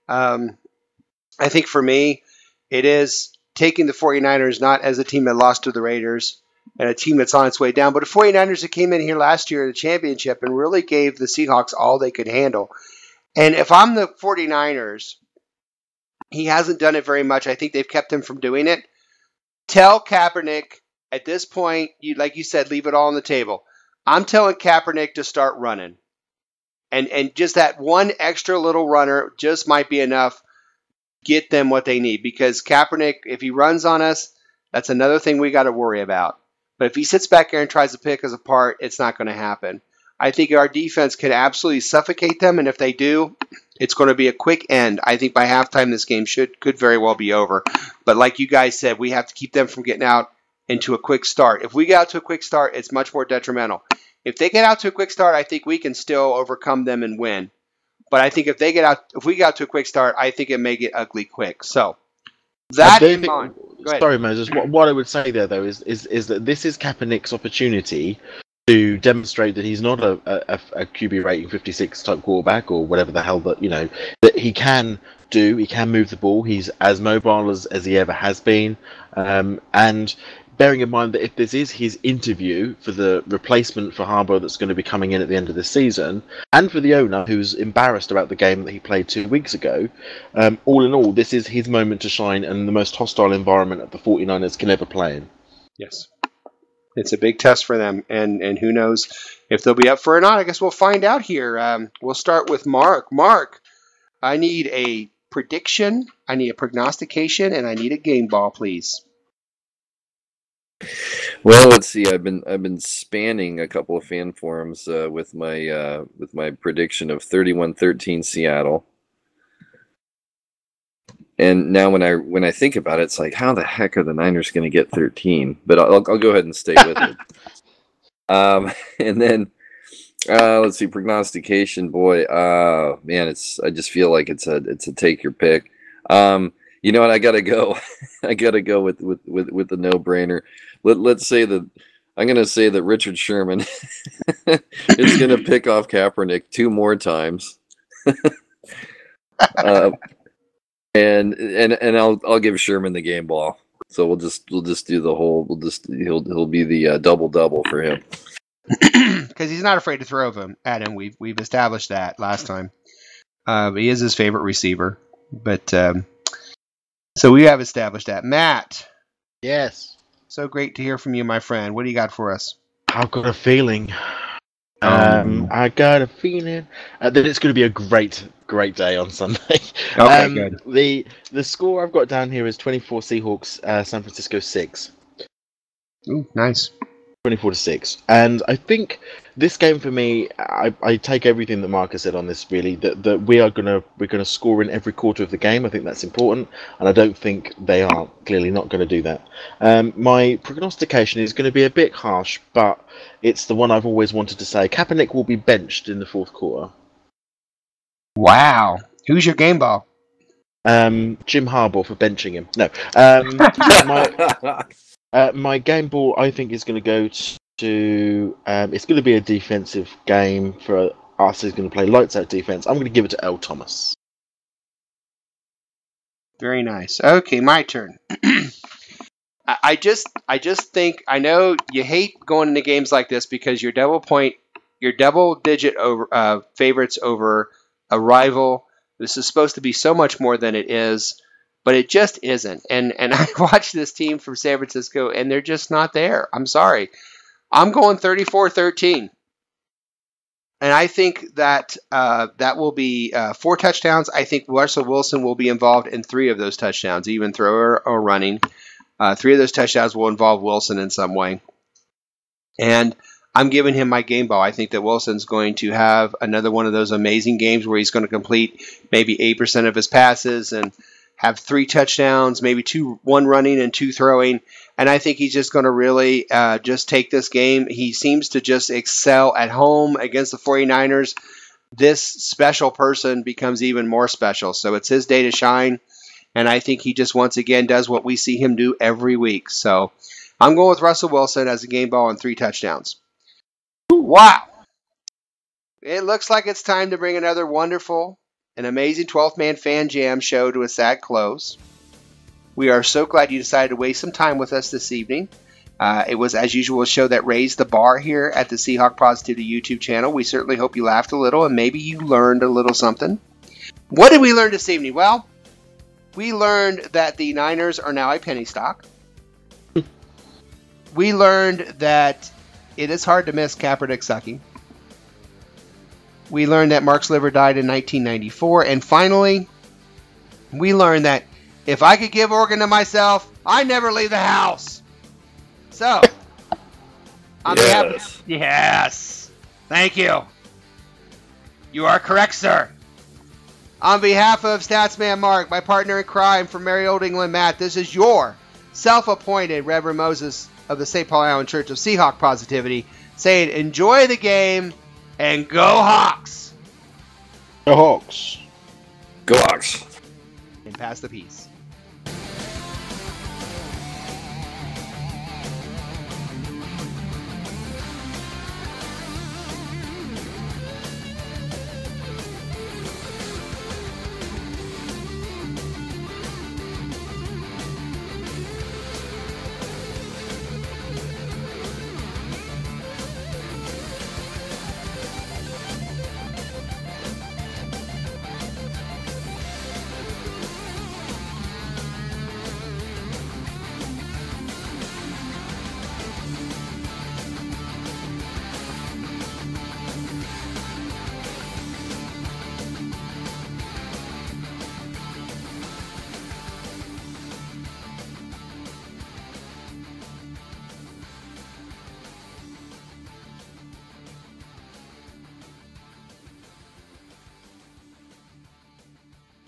I think for me, it is taking the 49ers not as a team that lost to the Raiders and a team that's on its way down, but the 49ers that came in here last year in the championship and really gave the Seahawks all they could handle. And if I'm the 49ers, he hasn't done it very much. I think they've kept him from doing it. Tell Kaepernick at this point, like you said, leave it all on the table. I'm telling Kaepernick to start running. And just that one extra little runner just might be enough. Get them what they need, because Kaepernick, if he runs on us, that's another thing we got to worry about. But if he sits back there and tries to pick us apart, it's not going to happen. I think our defense could absolutely suffocate them, and if they do, it's going to be a quick end. I think by halftime this game could very well be over. But like you guys said, we have to keep them from getting out into a quick start. If we get out to a quick start, it's much more detrimental. If they get out to a quick start, I think we can still overcome them and win. But I think if we get out to a quick start, I think it may get ugly quick. So that in mind. Sorry, Moses. What I would say there, though, is that this is Kaepernick's opportunity to demonstrate that he's not a QB rating 56 type quarterback or whatever the hell that he can do. He can move the ball. He's as mobile as he ever has been, and bearing in mind that if this is his interview for the replacement for Harbaugh that's going to be coming in at the end of this season, and for the owner who's embarrassed about the game that he played 2 weeks ago, all in all, this is his moment to shine and the most hostile environment that the 49ers can ever play in. Yes. It's a big test for them, and who knows if they'll be up for it or not. I guess we'll find out here. We'll start with Mark. Mark, I need a prediction, I need a prognostication, and I need a game ball, please. Well, let's see. I've been spanning a couple of fan forums with my prediction of 31-13 Seattle. And now when I think about it, it's like, how the heck are the Niners going to get 13? But I'll go ahead and stay with it. And then let's see, prognostication, boy. Man, I just feel like it's a take your pick. You know what? I gotta go. I gotta go with the no-brainer. Let's say that I'm going to say that Richard Sherman is going to pick off Kaepernick 2 more times. And I'll give Sherman the game ball. So we'll just do the whole. He'll be the double for him. Because he's not afraid to throw them at him. We've established that last time. He is his favorite receiver. But so we have established that. Matt. Yes. So great to hear from you, my friend. What do you got for us? I've got a feeling. I got a feeling that it's going to be a great day on Sunday. Okay, good. The score I've got down here is 24 Seahawks, San Francisco 6. Ooh, nice. 24-6, and I think this game for me, I take everything that Mark has said on this. Really, that we're gonna score in every quarter of the game. I think that's important, and I don't think they are clearly not going to do that. My prognostication is going to be a bit harsh, but it's the one I've always wanted to say. Kaepernick will be benched in the fourth quarter. Wow, who's your game ball? Jim Harbaugh for benching him. No, my game ball, I think, is going to go to. It's going to be a defensive game for us. Who's going to play lights out defense? I'm going to give it to Earl Thomas. Very nice. Okay, my turn. I just think, I know you hate going into games like this because you're double digit over favorites over a rival. This is supposed to be so much more than it is. But it just isn't. And I watch this team from San Francisco, and they're just not there. I'm sorry. I'm going 34-13. And I think that that will be 4 touchdowns. I think Russell Wilson will be involved in 3 of those touchdowns, even thrower or running. 3 of those touchdowns will involve Wilson in some way. And I'm giving him my game ball. I think that Wilson's going to have another one of those amazing games where he's going to complete maybe 8% of his passes and have 3 touchdowns, maybe 1 running and 2 throwing. And I think he's just going to really just take this game. He seems to just excel at home against the 49ers. This special person becomes even more special. So it's his day to shine. And I think he just once again does what we see him do every week. So I'm going with Russell Wilson as a game ball and 3 touchdowns. Wow. It looks like it's time to bring another wonderful, an amazing 12th Man Fan Jam show to a sad close. We are so glad you decided to waste some time with us this evening. It was, as usual, a show that raised the bar here at the Seahawk Positivity YouTube channel. We certainly hope you laughed a little and maybe you learned a little something. What did we learn this evening? Well, we learned that the Niners are now a penny stock. We learned that it is hard to miss Kaepernick sucking. We learned that Mark's liver died in 1994. And finally, we learned that if I could give organ to myself, I never leave the house. So, on behalf, yes, thank you. You are correct, sir. On behalf of Statsman Mark, my partner in crime from merry old England, Matt, this is your self-appointed Reverend Moses of the St. Paul Island Church of Seahawk Positivity, saying enjoy the game and go Hawks. Go Hawks. Go Hawks. And pass the peace.